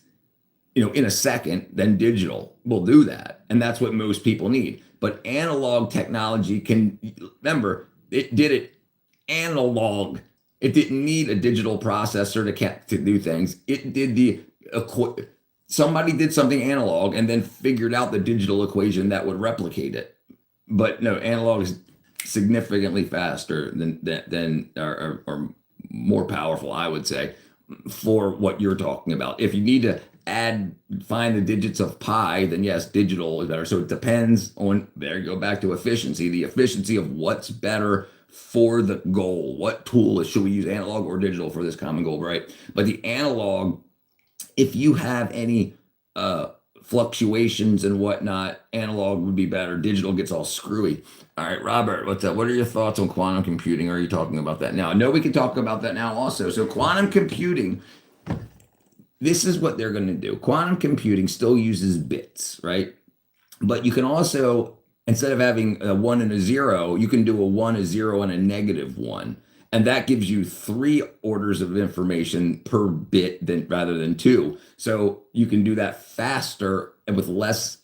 in a second, then digital will do that. And that's what most people need. But analog technology remember, it did it analog. It didn't need a digital processor to do things. It did somebody did something analog and then figured out the digital equation that would replicate it. but no, analog is significantly faster than or more powerful, I would say, for what you're talking about. If you need to find the digits of pi, then yes, digital is better. So it depends on, there you go back to efficiency, the efficiency of what's better for the goal. What tool should we use, analog or digital, for this common goal, right? But the analog, if you have any fluctuations and whatnot, analog would be better. Digital gets all screwy. All right, Robert, what's up? What are your thoughts on quantum computing? Are you talking about that now? I know we can talk about that now also. So quantum computing, this is what they're going to do. Quantum computing still uses bits, right? But you can also, instead of having a 1 and a 0, you can do a 1, a 0, and a -1. And that gives you 3 orders of information per bit rather than 2. So you can do that faster and with less.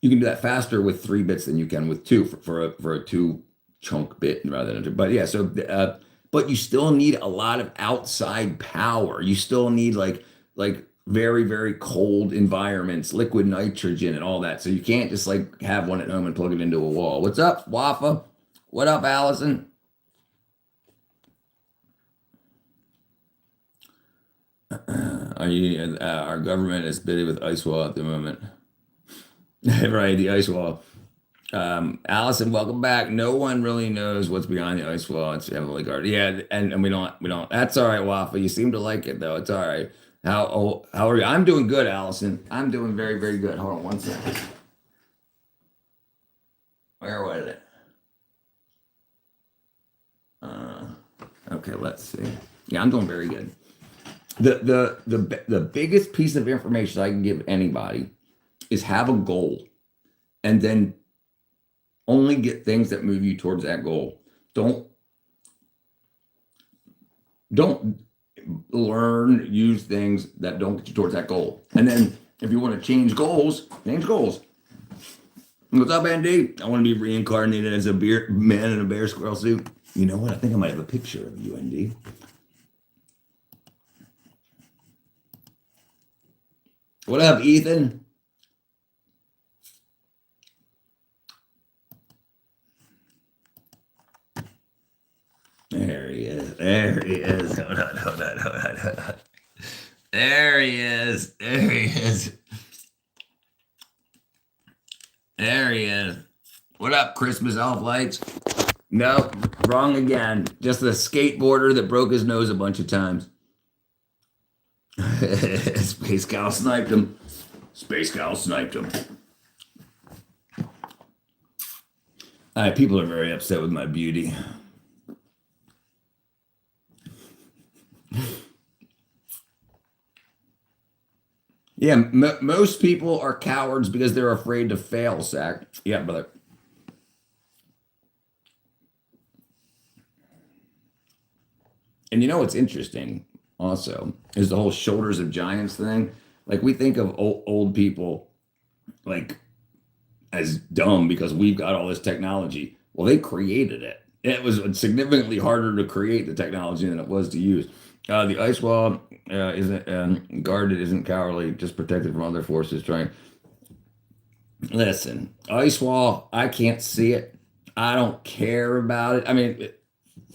You can do that faster with 3 bits than you can with 2 for a 2 chunk bit rather than 2. But yeah, so but you still need a lot of outside power. You still need like very, very cold environments, liquid nitrogen and all that. So you can't just like have one at home and plug it into a wall. What's up, Wafa? What up, Allison? Our government is busy with ice wall at the moment. Right, the ice wall. Allison, welcome back. No one really knows what's behind the ice wall. It's heavily guarded. Yeah, and we don't. That's all right, Wafa. You seem to like it though. It's all right. How are you? I'm doing good, Allison. I'm doing very, very good. Hold on one second. Where was it? Okay, let's see. Yeah, I'm doing very good. The biggest piece of information I can give anybody is have a goal and then only get things that move you towards that goal. Don't use things that don't get you towards that goal. And then if you want to change goals, change goals. What's up, Andy? I want to be reincarnated as a man in a bear squirrel suit. You know what? I think I might have a picture of you, Andy. What up, Ethan? There he is. There he is. Hold on. There he is. There he is. There he is. What up, Christmas elf lights? No, wrong again. Just a skateboarder that broke his nose a bunch of times. Space Cow sniped him. Space Cow sniped him. All right, people are very upset with my beauty. Yeah, most people are cowards because they're afraid to fail, Zach. Yeah, brother. And you know what's interesting also is the whole shoulders of giants thing. Like we think of old people like as dumb because we've got all this technology. Well, they created it. It was significantly harder to create the technology than it was to use. The ice wall isn't guarded, isn't cowardly, just protected from other forces trying. Listen, ice wall, I can't see it. I don't care about it. I mean,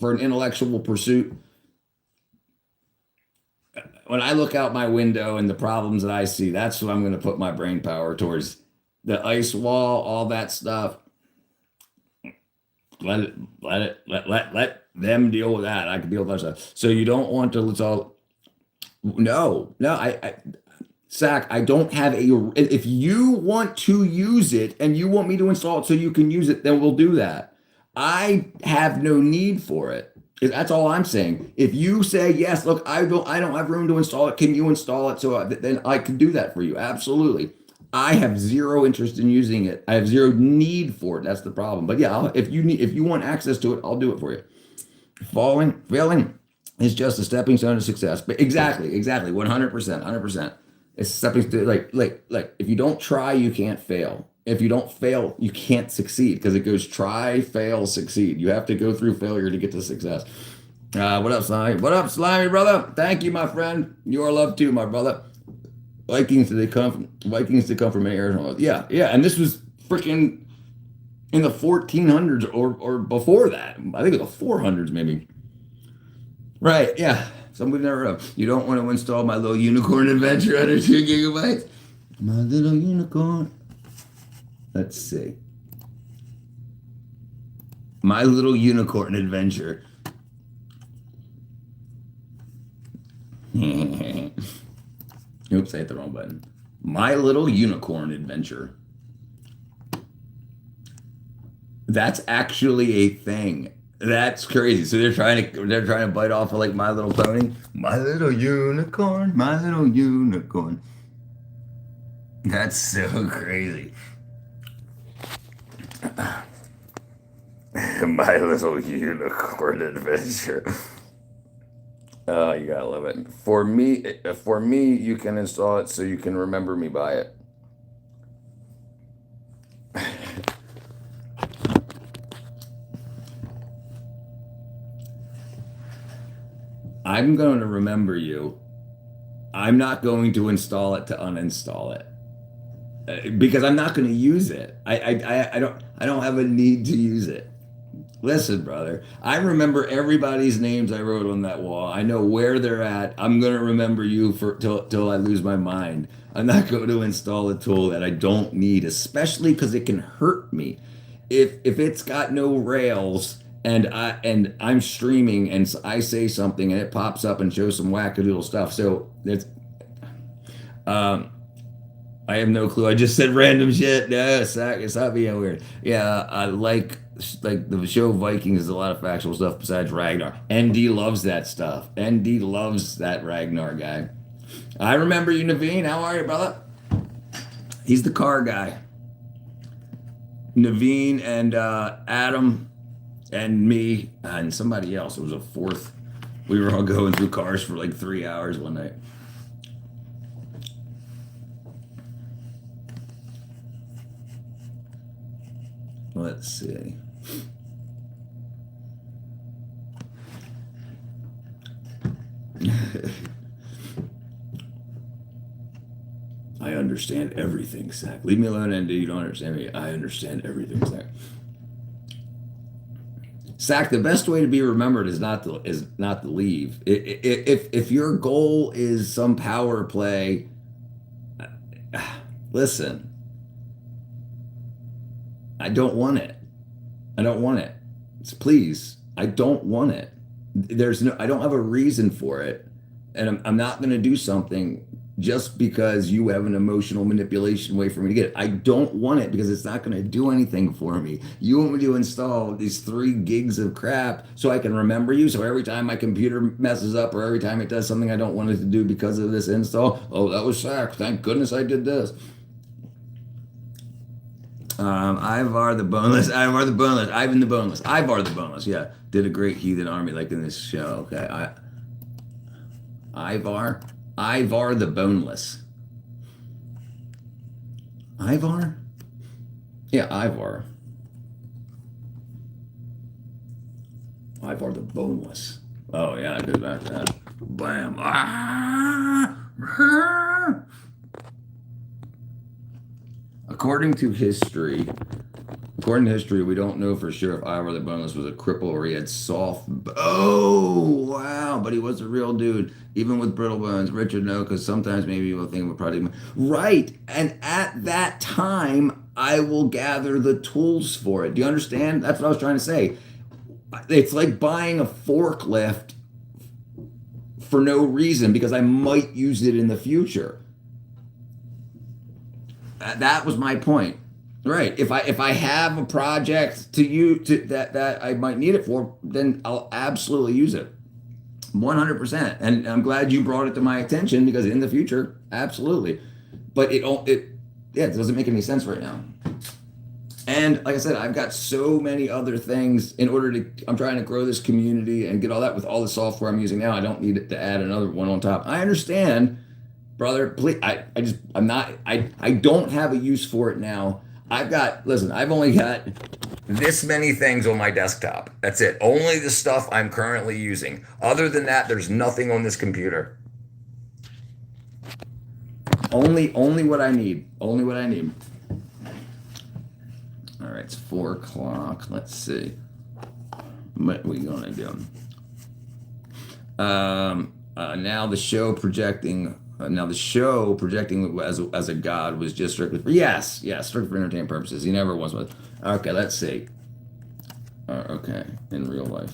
for an intellectual pursuit, when I look out my window and the problems that I see, that's what I'm going to put my brain power towards. The ice wall, all that stuff. Let them deal with that. I can deal with that stuff. So you don't want to, let's all, no, Zach, I don't have if you want to use it and you want me to install it so you can use it, then we'll do that. I have no need for it. That's all I'm saying. If you say, yes, look, I don't have room to install it. Can you install it? So then I can do that for you. Absolutely. I have zero interest in using it. I have zero need for it. That's the problem. But yeah, if you want access to it, I'll do it for you. Failing is just a stepping stone to success. But exactly, 100%. It's stepping to like if you don't try, you can't fail. If you don't fail, you can't succeed because it goes try, fail, succeed. You have to go through failure to get to success. What up, Slimy? What up, Slimy, brother? Thank you, my friend. You are loved too, my brother. Vikings to come from Arizona. Yeah. And this was freaking in the 1400s or before that. I think it was the 400s maybe. Right, yeah. Somebody never heard of. You don't want to install My Little Unicorn Adventure under 2 gigabytes? My Little Unicorn. Let's see. My Little Unicorn Adventure. Oops, I hit the wrong button. My Little Unicorn Adventure. That's actually a thing. That's crazy. So they're trying to bite off of like My Little Pony. My Little Unicorn, My Little Unicorn. That's so crazy. My Little Unicorn Adventure. Oh, you gotta love it. For me, you can install it so you can remember me by it. I'm going to remember you. I'm not going to install it to uninstall it because I'm not going to use it. I don't have a need to use it. Listen, brother, I remember everybody's names I wrote on that wall. I know where they're at. I'm going to remember you till I lose my mind. I'm not going to install a tool that I don't need, especially because it can hurt me. If it's got no rails and I'm streaming and I say something and it pops up and shows some wackadoodle stuff. So it's I have no clue. I just said random shit. No, it's not being weird. Yeah, I like the show Vikings is a lot of factual stuff besides Ragnar. ND loves that stuff. ND loves that Ragnar guy. I remember you, Naveen. How are you, brother? He's the car guy. Naveen and Adam and me and somebody else. It was a fourth. We were all going through cars for like 3 hours one night. Let's see. I understand everything, Zach. Leave me alone, ND. You don't understand me. I understand everything, Zach. Zach, the best way to be remembered is not to leave. If your goal is some power play, listen. I don't want it. I don't want it. Please, I don't want it. I don't have a reason for it. And I'm not going to do something just because you have an emotional manipulation way for me to get it. I don't want it because it's not going to do anything for me. You want me to install these 3 gigs of crap so I can remember you. So every time my computer messes up or every time it does something I don't want it to do because of this install, oh, that was Zach. Thank goodness I did this. Ivar the Boneless, Ivan the Boneless, yeah, did a great heathen army like in this show. Okay, Ivar the Boneless. Ivar? Yeah, Ivar the Boneless. Oh yeah, I did that. Bam. According to history, we don't know for sure if Ivar the Boneless was a cripple or he had soft. Oh, wow. But he was a real dude, even with brittle bones. Richard, no, because sometimes maybe you will think of a product. Right. And at that time, I will gather the tools for it. Do you understand? That's what I was trying to say. It's like buying a forklift for no reason because I might use it in the future. That was my point, right? If I have a project that I might need it for, then I'll absolutely use it, 100%. And I'm glad you brought it to my attention because in the future, absolutely. But it doesn't make any sense right now. And like I said, I've got so many other things I'm trying to grow this community and get all that with all the software I'm using now. I don't need to add another one on top. I understand. Brother, please, I don't have a use for it now. I've only got this many things on my desktop. That's it. Only the stuff I'm currently using. Other than that, there's nothing on this computer. Only what I need. Only what I need. All right, it's 4 o'clock. Let's see. What are we gonna do? Now the show projecting. Now the show projecting as a god was just strictly for strictly for entertainment purposes. He never was. Okay, let's see. Okay, in real life.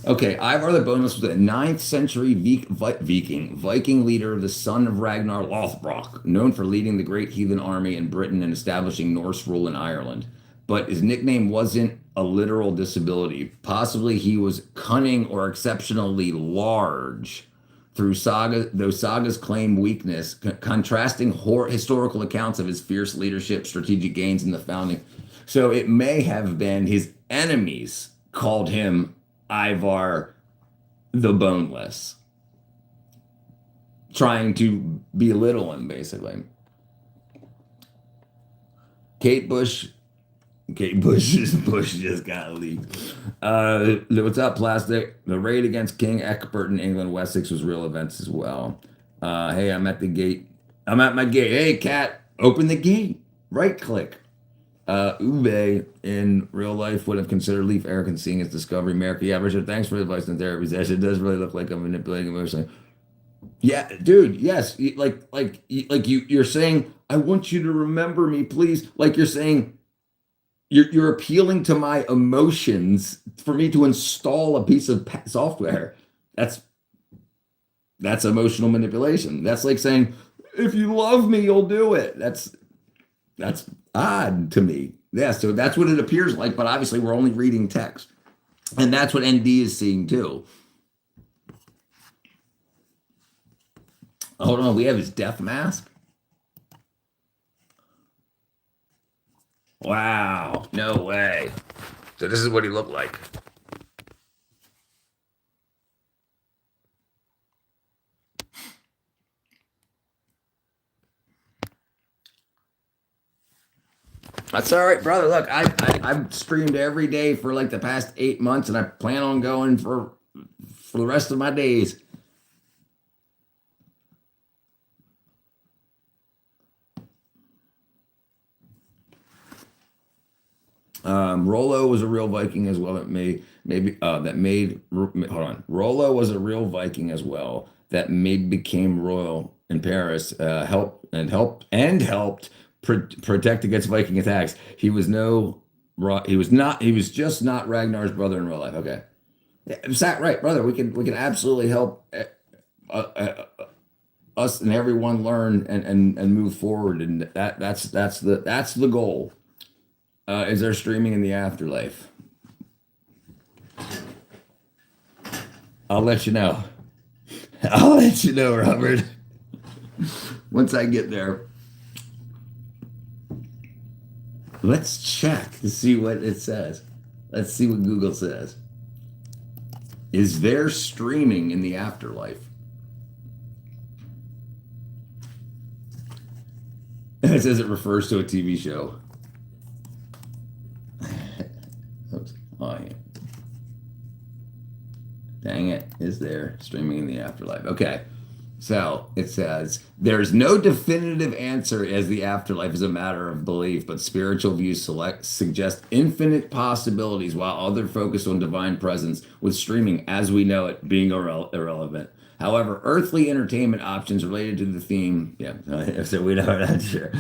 Okay, Ivar the Boneless was a 9th century Viking leader, the son of Ragnar Lothbrok, known for leading the great heathen army in Britain and establishing Norse rule in Ireland. But his nickname wasn't a literal disability. Possibly he was cunning or exceptionally large. Though sagas claim weakness, contrasting historical accounts of his fierce leadership, strategic gains in the founding. So it may have been his enemies called him Ivar the Boneless, trying to belittle him, basically. Kate Bush just got leaked. What's up, Plastic? The raid against King Ecbert in England, Wessex was real events as well. Hey, I'm at the gate. I'm at my gate. Hey, cat, open the gate. Right click. Ube in real life would have considered Leif Erikson seeing his discovery. America, yeah, Richard, thanks for the advice and therapy session. It does really look like I'm manipulating emotionally. Yeah, dude, yes. You're saying, I want you to remember me, please. Like you're saying, you're appealing to my emotions for me to install a piece of software. That's emotional manipulation. That's like saying, if you love me, you'll do it. That's odd to me. Yeah, so that's what it appears like, but obviously we're only reading text. And that's what ND is seeing too. Hold on, we have his death mask? Wow, no way. So this is what he looked like. That's all right, brother. Look, I've streamed every day for like the past 8 months, and I plan on going for the rest of my days. Rollo was a real Viking as well. Rollo was a real Viking as well that became royal in Paris. Helped protect against Viking attacks. He was just not Ragnar's brother in real life. Okay, yeah, right, brother. We can absolutely help us and everyone learn and move forward, and that's the goal. Is there streaming in the afterlife? I'll let you know. I'll let you know, Robert. Once I get there. Let's check to see what it says. Let's see what Google says. Is there streaming in the afterlife? It says it refers to a TV show. Oops. Oh, yeah. Dang it. Is there streaming in the afterlife? Okay. So it says, there's no definitive answer as the afterlife is a matter of belief, but spiritual views suggest infinite possibilities while others focus on divine presence, with streaming as we know it being irrelevant. However, earthly entertainment options related to the theme, so we know that, sure.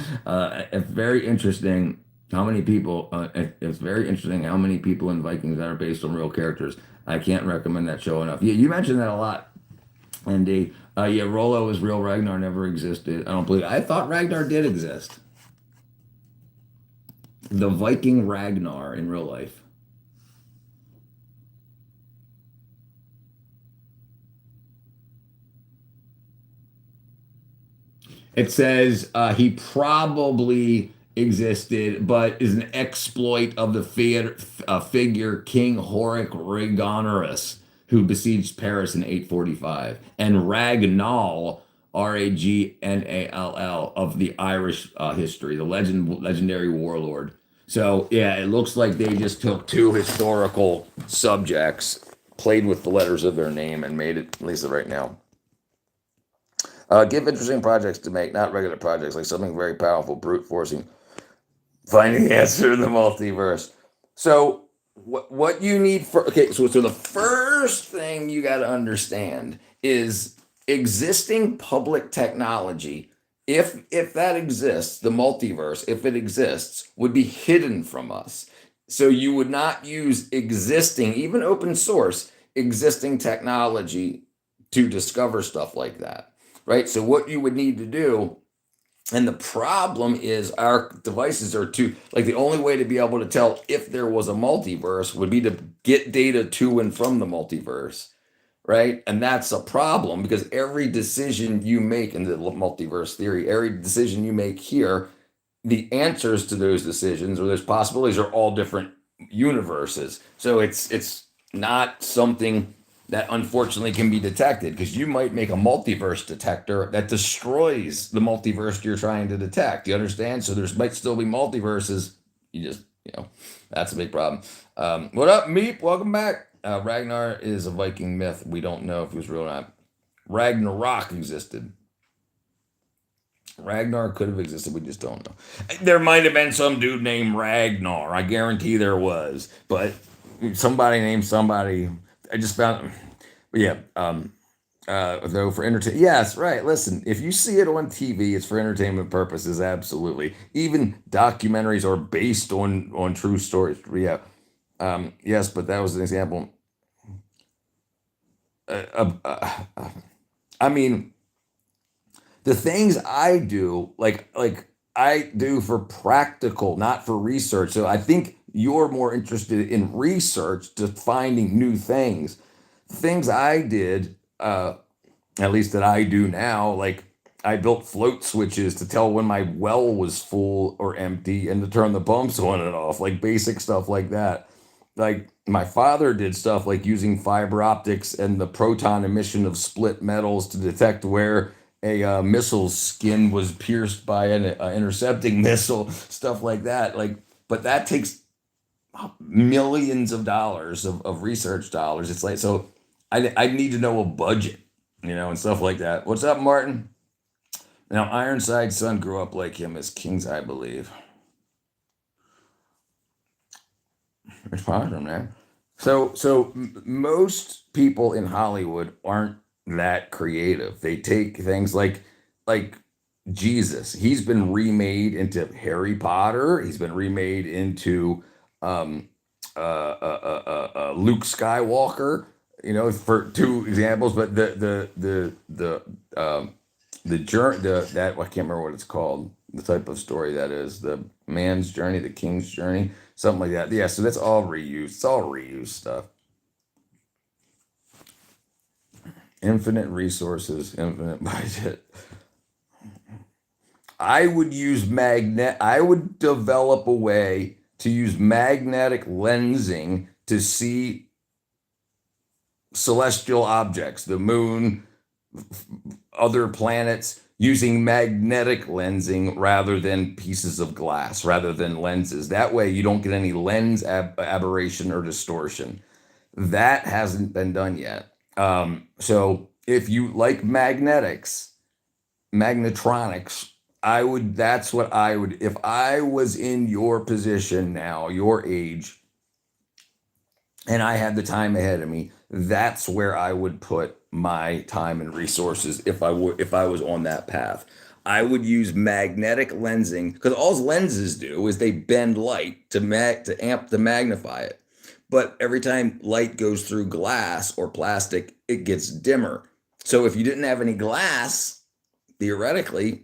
It's very interesting how many people, it's very interesting how many people in Vikings that are based on real characters. I can't recommend that show enough. Yeah, you mentioned that a lot, Andy. Rollo is real. Ragnar never existed. I don't believe. I thought Ragnar did exist. The Viking Ragnar in real life. It says he probably existed, but is an exploit of the figure King Horik Reganaris, who besieged Paris in 845, and Ragnall, Ragnall, of the Irish history, the legendary warlord. So yeah, it looks like they just took two historical subjects, played with the letters of their name, and made it, at least right now. Give interesting projects to make, not regular projects, like something very powerful, brute forcing. Finding the answer in the multiverse. So what you need for so the first thing you got to understand is existing public technology. If that exists, the multiverse, if it exists, would be hidden from us. So you would not use existing, even open source, existing technology to discover stuff like that, right? So what you would need to do, and the problem is our devices are too, like the only way to be able to tell if there was a multiverse would be to get data to and from the multiverse, right? And that's a problem because every decision you make in the multiverse theory, every decision you make here, the answers to those decisions or those possibilities are all different universes. So it's not something that unfortunately can be detected because you might make a multiverse detector that destroys the multiverse you're trying to detect. You understand? So there might still be multiverses. You just, that's a big problem. What up, Meep? Welcome back. Ragnar is a Viking myth. We don't know if he was real or not. Ragnarok existed. Ragnar could have existed. We just don't know. There might have been some dude named Ragnar. I guarantee there was. But somebody named somebody. I just found. But yeah. Though for entertainment, yes, right. Listen, if you see it on TV, it's for entertainment purposes. Absolutely. Even documentaries are based on true stories. Yeah. Yes, but that was an example. I mean, the things I do, like I do for practical, not for research. So I think you're more interested in research to finding new things. Things I did, at least that I do now, like I built float switches to tell when my well was full or empty and to turn the pumps on and off, like basic stuff like that. Like my father did stuff like using fiber optics and the proton emission of split metals to detect where a missile's skin was pierced by an intercepting missile, stuff like that. Like, but that takes millions of dollars of research dollars. It's like, so I need to know a budget, and stuff like that. What's up, Martin? Now, Ironside's son grew up like him as kings, I believe. Respond to him, man. So most people in Hollywood aren't that creative. They take things like Jesus. He's been remade into Harry Potter. He's been remade into um, Luke Skywalker. For two examples, but the journey, that I can't remember what it's called. The type of story that is the man's journey, the king's journey, something like that. Yeah, so that's all reused. It's all reused stuff. Infinite resources, infinite budget. I would develop a way to use magnetic lensing to see celestial objects, the moon, other planets, using magnetic lensing rather than pieces of glass, rather than lenses. That way you don't get any lens aberration or distortion. That hasn't been done yet. So if you like magnetronics, that's what I would, if I was in your position now, your age, and I had the time ahead of me, that's where I would put my time and resources if I was on that path. I would use magnetic lensing because all lenses do is they bend light to magnify it. But every time light goes through glass or plastic, it gets dimmer. So if you didn't have any glass, theoretically,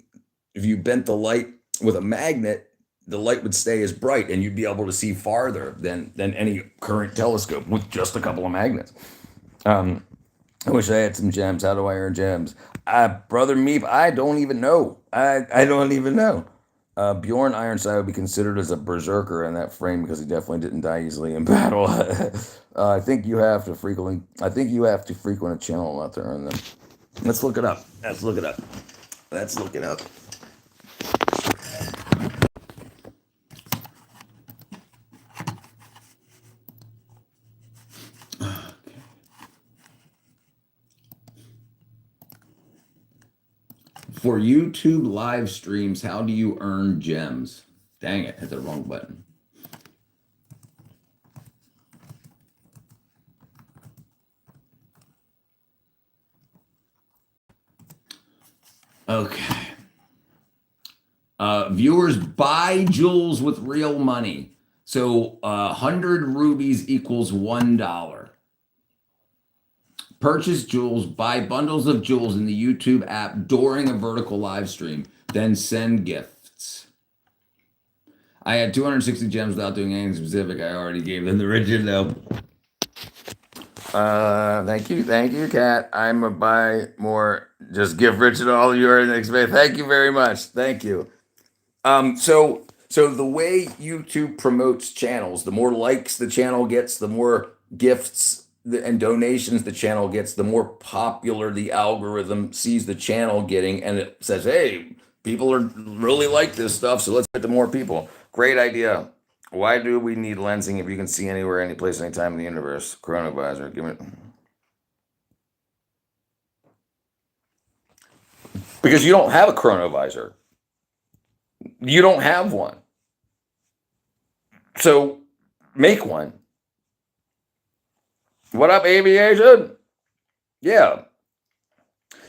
if you bent the light with a magnet, the light would stay as bright and you'd be able to see farther than any current telescope with just a couple of magnets. I wish I had some gems. How do I earn gems? Brother Meep, I don't even know. I don't even know. Bjorn Ironside would be considered as a berserker in that frame because he definitely didn't die easily in battle. I think you have to frequent a channel not to earn them. Let's look it up. For YouTube live streams, how do you earn gems? Dang it, hit the wrong button. Okay. Viewers buy jewels with real money. So 100 rubies equals $1. Purchase jewels, buy bundles of jewels in the YouTube app during a vertical live stream, then send gifts. I had 260 gems without doing anything specific. I already gave them the rigid though. Thank you, Kat. I'm gonna buy more. Just give Richard all your next day. Thank you very much. Thank you. So the way YouTube promotes channels, the more likes the channel gets, the more gifts and donations the channel gets, the more popular the algorithm sees the channel getting, and it says, "Hey, people are really like this stuff, so let's get to more people." Great idea. Why do we need lensing if you can see anywhere, any place, anytime in the universe? Chronovisor, give me. Because you don't have a chronovisor. You don't have one. So make one. What up, aviation? Yeah.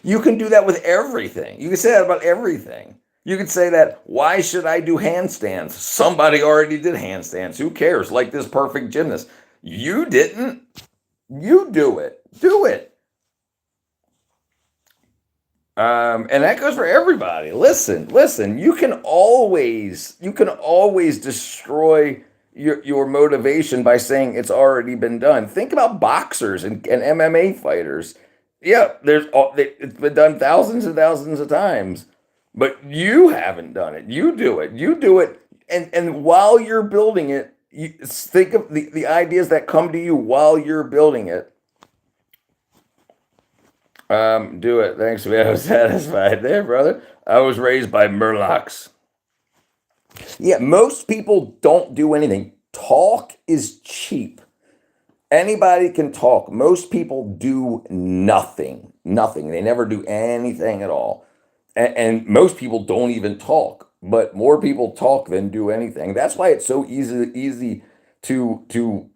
You can do that with everything. You can say that about everything. You could say that, why should I do handstands? Somebody already did handstands. Who cares? Like this perfect gymnast. You didn't. You do it. Do it. And that goes for everybody. Listen, you can always destroy your motivation by saying it's already been done. Think about boxers and MMA fighters. Yeah, it's been done thousands and thousands of times, but you haven't done it. You do it. And while you're building it, you think of the ideas that come to you while you're building it. Do it. Thanks, man. I was satisfied there, brother. I was raised by Murlocs. Yeah, most people don't do anything. Talk is cheap. Anybody can talk. Most people do nothing. Nothing. They never do anything at all. And most people don't even talk. But more people talk than do anything. That's why it's so easy to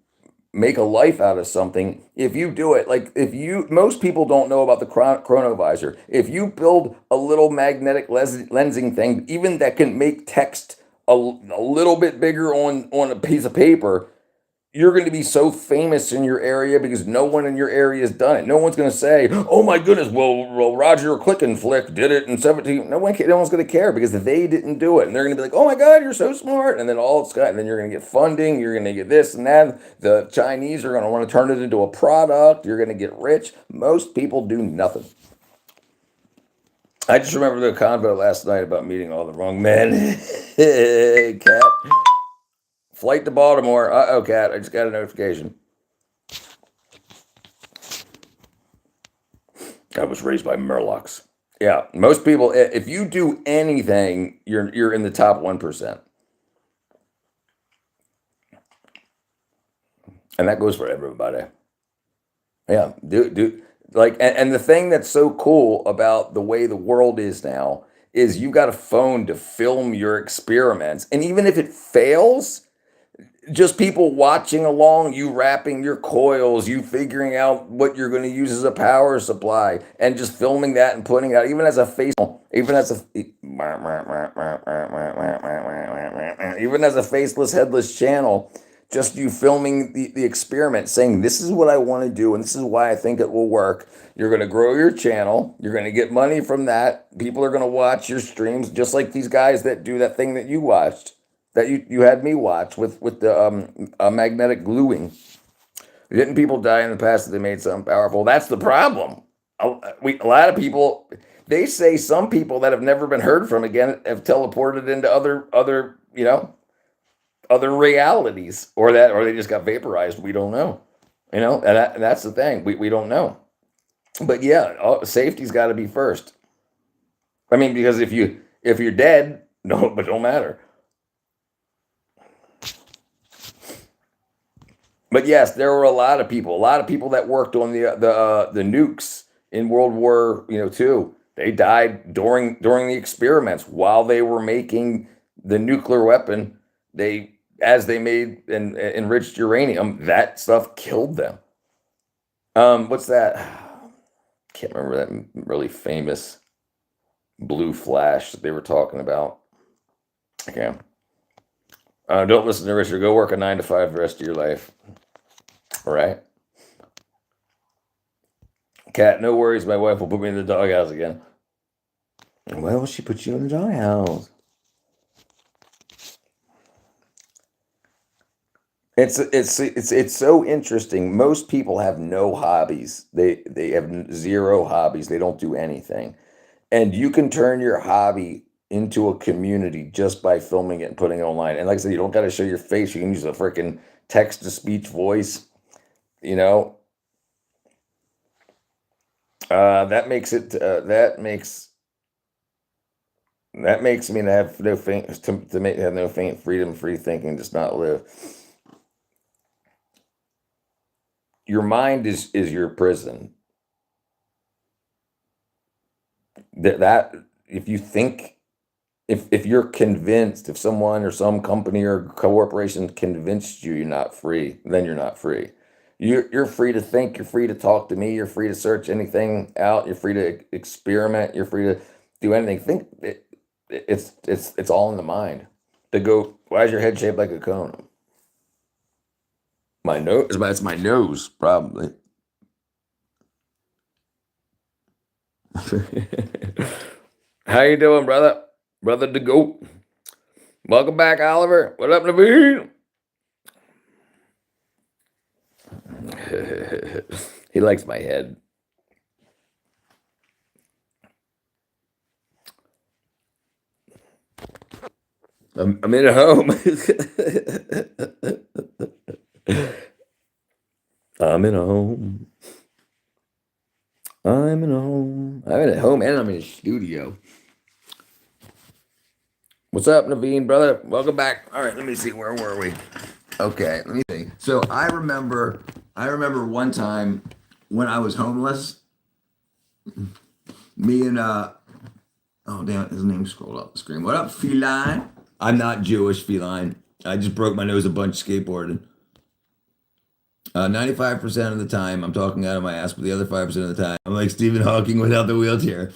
make a life out of something if you do it. Like most people don't know about the chronovisor. If you build a little magnetic lensing thing, even that can make text a little bit bigger on a piece of paper, you're going to be so famous in your area because no one in your area has done it. No one's going to say, "Oh my goodness, well Roger Click and Flick did it in 17." No one's going to care because they didn't do it, and they're going to be like, "Oh my God, you're so smart!" And then and then you're going to get funding. You're going to get this and that. The Chinese are going to want to turn it into a product. You're going to get rich. Most people do nothing. I just remember the convo last night about meeting all the wrong men. Hey, Cat. Flight to Baltimore. Uh-oh, Cat. I just got a notification. I was raised by Murlocs. Yeah, most people, if you do anything, you're in the top 1%. And that goes for everybody. Yeah, and the thing that's so cool about the way the world is now is you got a phone to film your experiments. And even if it fails, just people watching along, you wrapping your coils, you figuring out what you're going to use as a power supply, and just filming that and putting it out, even as a faceless, headless channel, just you filming the experiment, saying, "This is what I want to do, and this is why I think it will work." You're going to grow your channel. You're going to get money from that. People are going to watch your streams, just like these guys that do that thing that you watched. That you had me watch with the magnetic gluing. Didn't people die in the past that they made something powerful? That's the problem. A lot of people, they say some people that have never been heard from again have teleported into other realities, or they just got vaporized. We don't know, and that's the thing. We don't know. But yeah, safety's got to be first. I mean, because if you're dead, but don't matter. But yes, there were a lot of people that worked on the nukes in World War II. They died during the experiments while they were making the nuclear weapon, as they made and enriched uranium, that stuff killed them. What's that? Can't remember that really famous blue flash that they were talking about. Okay. Don't listen to Richard. Go work a 9 to 5 the rest of your life. All right. Cat, no worries. My wife will put me in the doghouse again. Why will she put you in the doghouse? It's so interesting. Most people have no hobbies. They have zero hobbies. They don't do anything. And you can turn your hobby into a community just by filming it and putting it online. And like I said, you don't got to show your face. You can use a freaking text to speech voice. You know, that makes it. That makes me have no have no faint freedom, free thinking, just not live. Your mind is your prison. That if you think, if you're convinced, if someone or some company or corporation convinced you you're not free, then you're not free. You're free to think. You're free to talk to me. You're free to search anything out. You're free to experiment. You're free to do anything. Think it's all in the mind. To go, why is your head shaped like a cone? My nose. It's my nose, probably. How you doing, brother? Brother the goat. Welcome back, Oliver. What up, Naveen? He likes my head. I'm in a home. I'm in a home. I'm in a home. I'm in a home and I'm in a studio. What's up, Naveen, brother? Welcome back. All right, let me see. Where were we? Okay, let me see. So I remember one time when I was homeless. Me and oh damn, his name scrolled up the screen. What up, Feline? I'm not Jewish, Feline. I just broke my nose a bunch skateboarding. 95% of the time, I'm talking out of my ass, but the other 5% of the time, I'm like Stephen Hawking without the wheelchair.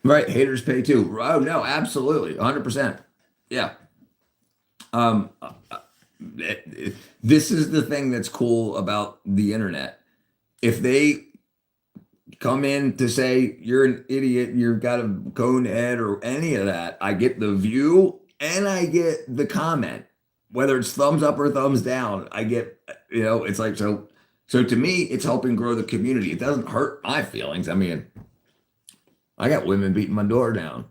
Right, haters pay too. Oh no, absolutely, 100%. Yeah. This is the thing that's cool about the internet. If they come in to say you're an idiot, you've got a cone head or any of that, I get the view and I get the comment. Whether it's thumbs up or thumbs down, I get, it's like, so to me, it's helping grow the community. It doesn't hurt my feelings. I mean, I got women beating my door down.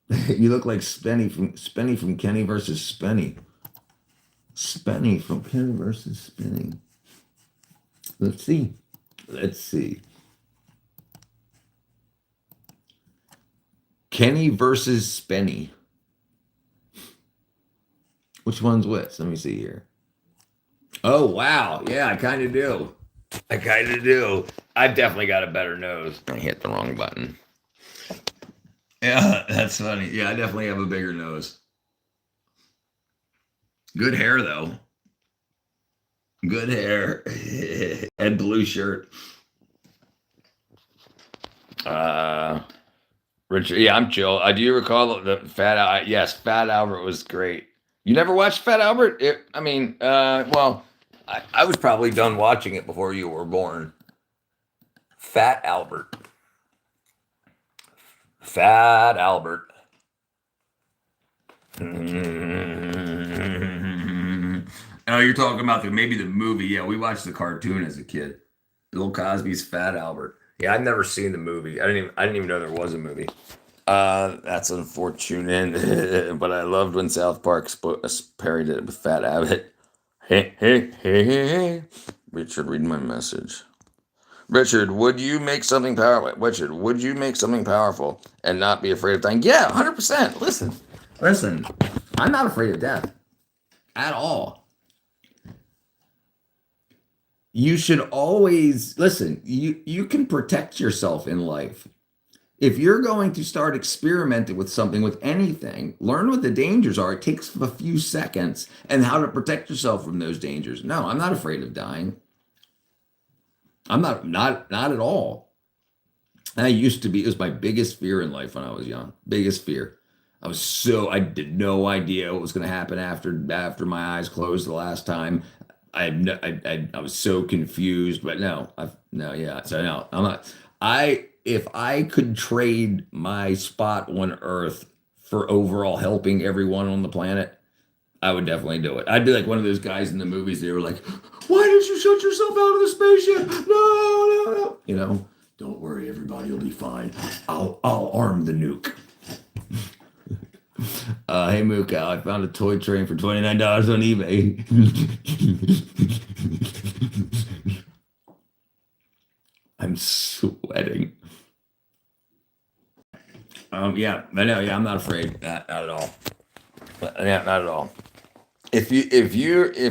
You look like Spenny from Kenny versus Spenny. Spenny from Kenny versus Spenny. Let's see. Kenny versus Spenny. Which one's which? Let me see here. Oh, wow. Yeah, I kind of do. I've definitely got a better nose. I hit the wrong button. Yeah, that's funny. Yeah, I definitely have a bigger nose. Good hair, though. Good hair. And blue shirt. Richard, yeah, I'm chill. Do you recall the Fat yes, Fat Albert was great. You never watched Fat Albert? Well, I was probably done watching it before you were born. Fat Albert. Fat Albert. Oh, you're talking about maybe the movie. Yeah, we watched the cartoon as a kid. Bill Cosby's Fat Albert. Yeah, I've never seen the movie. I didn't even know there was a movie. That's unfortunate, but I loved when South Park parodied it with Fat Abbott. Hey. Richard, read my message. Richard, would you make something powerful? Richard, would you make something powerful and not be afraid of dying? Yeah, 100%. Listen. I'm not afraid of death at all. You should always listen. You can protect yourself in life. If you're going to start experimenting with something, with anything, learn what the dangers are. It takes a few seconds, and how to protect yourself from those dangers. No, I'm not afraid of dying. I'm not at all. And I used to be. It was my biggest fear in life when I was young. Biggest fear. I did no idea what was going to happen after my eyes closed the last time. I was so confused, but no, yeah. So no, I'm not. If I could trade my spot on Earth for overall helping everyone on the planet, I would definitely do it. I'd be like one of those guys in the movies. They were like, "Why did you shut yourself out of the spaceship? No, no." Don't worry, everybody will be fine. I'll arm the nuke. Hey Mooka, I found a toy train for $29 on eBay. I'm sweating. Yeah, I know. Yeah, I'm not afraid. Not at all. Yeah, not at all. If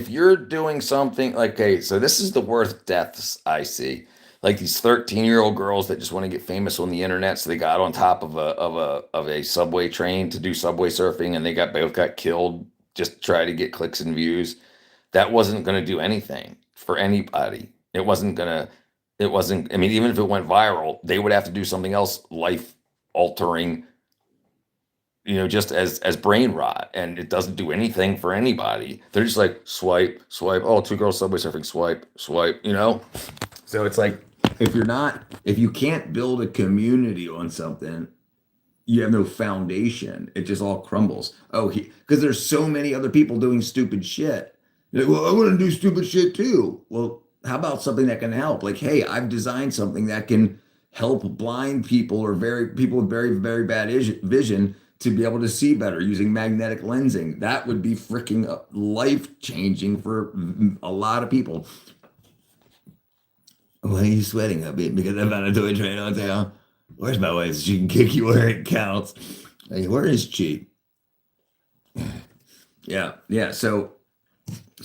you're doing something like, okay, so this is the worst deaths I see. Like these 13-year-old girls that just want to get famous on the internet, so they got on top of a subway train to do subway surfing, and they both got killed just to try to get clicks and views. That wasn't going to do anything for anybody. It wasn't. I mean, even if it went viral, they would have to do something else life altering, just as brain rot, and it doesn't do anything for anybody. They're just like swipe, swipe. Oh, two girls subway surfing, swipe, swipe. So it's like, if you can't build a community on something, you have no foundation. It just all crumbles. Because there's so many other people doing stupid shit. You're like, well, I want to do stupid shit too. Well, how about something that can help? Like, hey, I've designed something that can help blind people or people with very, very bad vision to be able to see better using magnetic lensing. That would be freaking life-changing for a lot of people. Why are you sweating a bit? Because I found a toy train on sale. Where's my wife? She can kick you where it counts. Hey, where is she? Yeah. So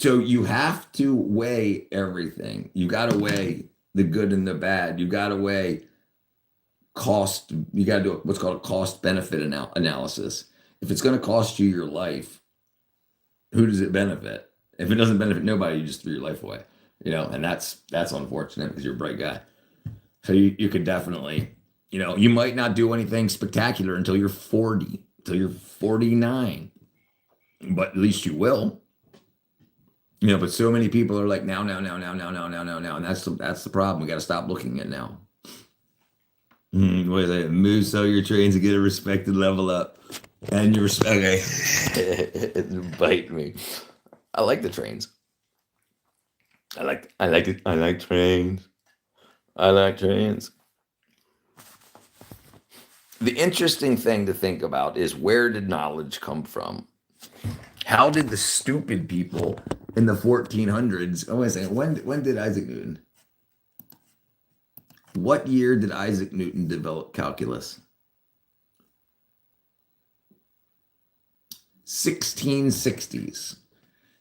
you have to weigh everything. You got to weigh the good and the bad. You got to weigh cost. You got to do what's called a cost benefit analysis. If it's going to cost you your life, who does it benefit? If it doesn't benefit nobody, you just threw your life away. And that's unfortunate because you're a bright guy. So you could definitely, you might not do anything spectacular until you're 40, until you're 49, but at least you will. But so many people are like now, and that's the problem. We got to stop looking at now. What is it? Move so your trains to get a respected level up, and you respect. Okay, it bite me. I like the trains. I like it. I like trains. I like trains. The interesting thing to think about is, where did knowledge come from? How did the stupid people in the 1400s? Oh, wait a second. When did Isaac Newton? What year did Isaac Newton develop calculus? 1660s.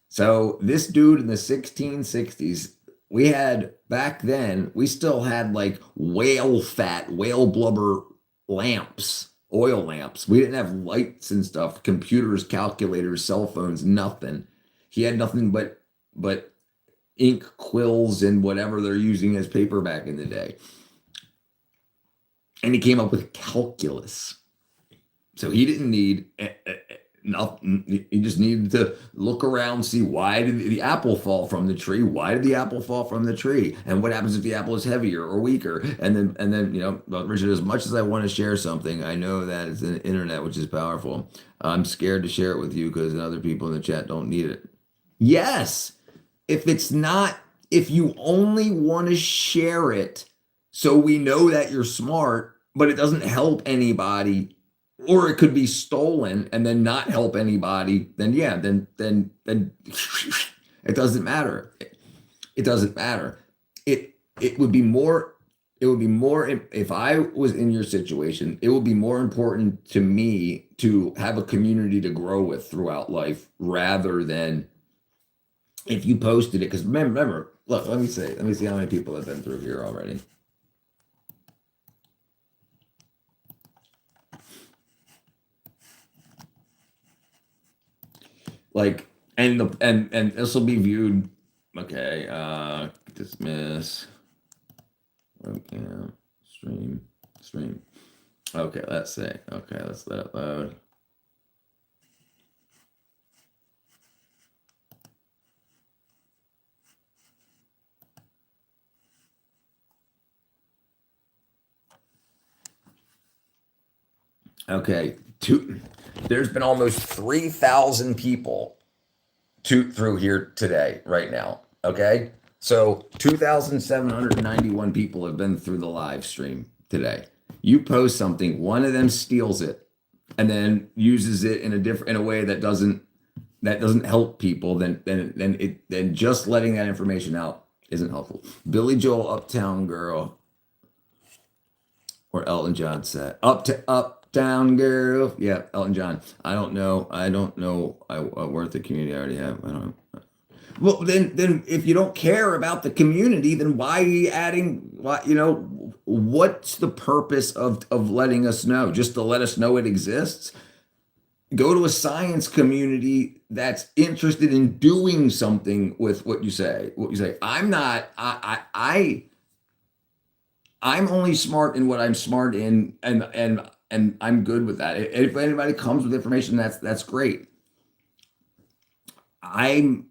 So this dude in the 1660s, back then, we still had like whale fat, whale blubber lamps, oil lamps. We didn't have lights and stuff, computers, calculators, cell phones, nothing. He had nothing but ink, quills, and whatever they're using as paper back in the day. And he came up with calculus. So he didn't need nothing. He just needed to look around, see, why did the apple fall from the tree? Why did the apple fall from the tree? And what happens if the apple is heavier or weaker? And then, well, Richard, as much as I want to share something, I know that it's the internet, which is powerful. I'm scared to share it with you because other people in the chat don't need it. Yes. If you only want to share it so we know that you're smart, but it doesn't help anybody, or it could be stolen and then not help anybody, then it doesn't matter. It doesn't matter. It would be more, if I was in your situation, it would be more important to me to have a community to grow with throughout life rather than if you posted it. Because remember, look, let me see how many people have been through here already. like, and this will be viewed. Okay, dismiss. Okay, stream. Okay, let's see. Okay, let's let it load. Okay, there's been almost 3,000 people through here today, right now. Okay, so 2,791 people have been through the live stream today. You post something, one of them steals it, and then uses it in a way that doesn't help people. Then just letting that information out isn't helpful. Billy Joel, Uptown Girl, or Elton John said, Uptown Girl. Yeah, Elton John. I don't know. I work the community. I already have. I don't know. Well, then if you don't care about the community, then why are you adding? What's the purpose of letting us know? Just to let us know it exists? Go to a science community that's interested in doing something with what you say. I'm not. I'm only smart in what I'm smart in, and I'm good with that. If anybody comes with information, that's great. I'm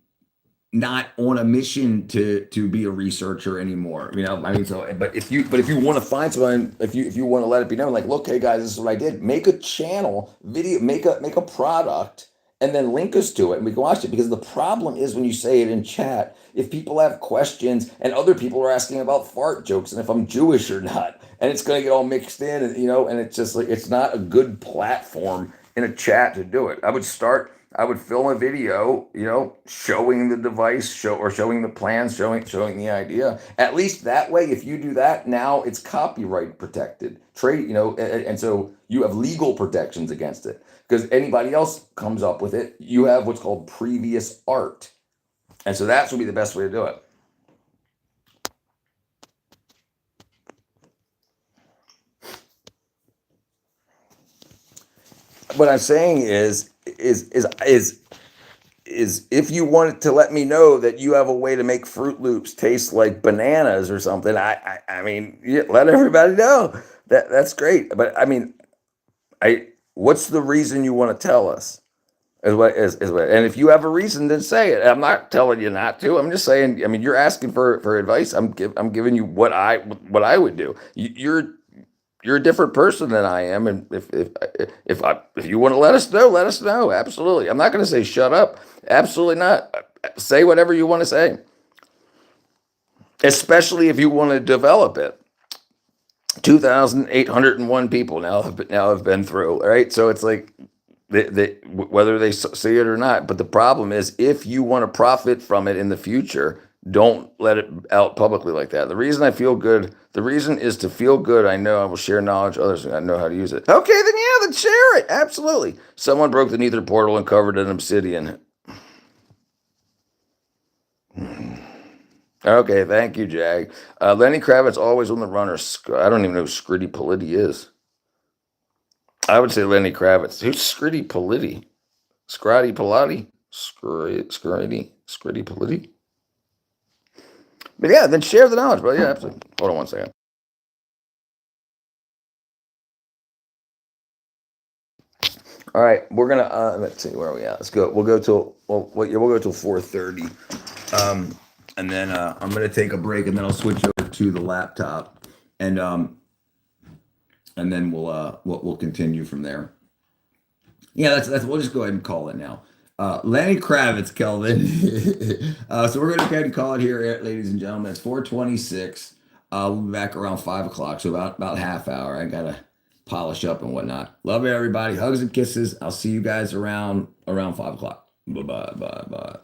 not on a mission to be a researcher anymore. But if you want to find someone, if you want to let it be known, like, look, hey guys, this is what I did. Make a channel video, make a product, and then link us to it, and we can watch it. Because the problem is when you say it in chat, if people have questions and other people are asking about fart jokes and if I'm Jewish or not, and it's going to get all mixed in, and it's just like, it's not a good platform in a chat to do it. I would film a video, showing the device, showing the plans, showing the idea. At least that way, if you do that, now it's copyright protected. And so you have legal protections against it. Because anybody else comes up with it, you have what's called previous art. And so that would be the best way to do it. What I'm saying is if you wanted to let me know that you have a way to make Fruit Loops taste like bananas or something, let everybody know. That's great. But what's the reason you want to tell us? And if you have a reason, then say it. I'm not telling you not to. I'm just saying. You're asking for advice. I'm giving you what I would do. You're a different person than I am, and if you want to let us know, let us know. Absolutely. I'm not going to say shut up. Absolutely not. Say whatever you want to say, especially if you want to develop it. 2,801 people now have been through. Right, so it's like whether they see it or not. But the problem is, if you want to profit from it in the future, don't let it out publicly like that. The reason I feel good, the reason is to feel good. I know I will share knowledge with others, and I know how to use it. Okay, then share it. Absolutely. Someone broke the Nether portal and covered an obsidian. Okay, thank you, Jag. Lenny Kravitz always on the runner. I don't even know who Scritti Politti is. I would say Lenny Kravitz. Who's Scritti Politti? Scotty Pilati? Scritti Politti? But yeah, then share the knowledge, bro. Yeah, absolutely. Hold on one second. All right, we're gonna let's see, where are we at? Let's go. We'll go till 4:30, and then I'm gonna take a break, and then I'll switch over to the laptop, and then we'll continue from there. Yeah, that's. We'll just go ahead and call it now. Lenny Kravitz, Kelvin. So we're going to go ahead and call it here, ladies and gentlemen. It's 4:26. We'll be back around 5 o'clock, so about half hour. I got to polish up and whatnot. Love everybody. Hugs and kisses. I'll see you guys around 5 o'clock. Bye.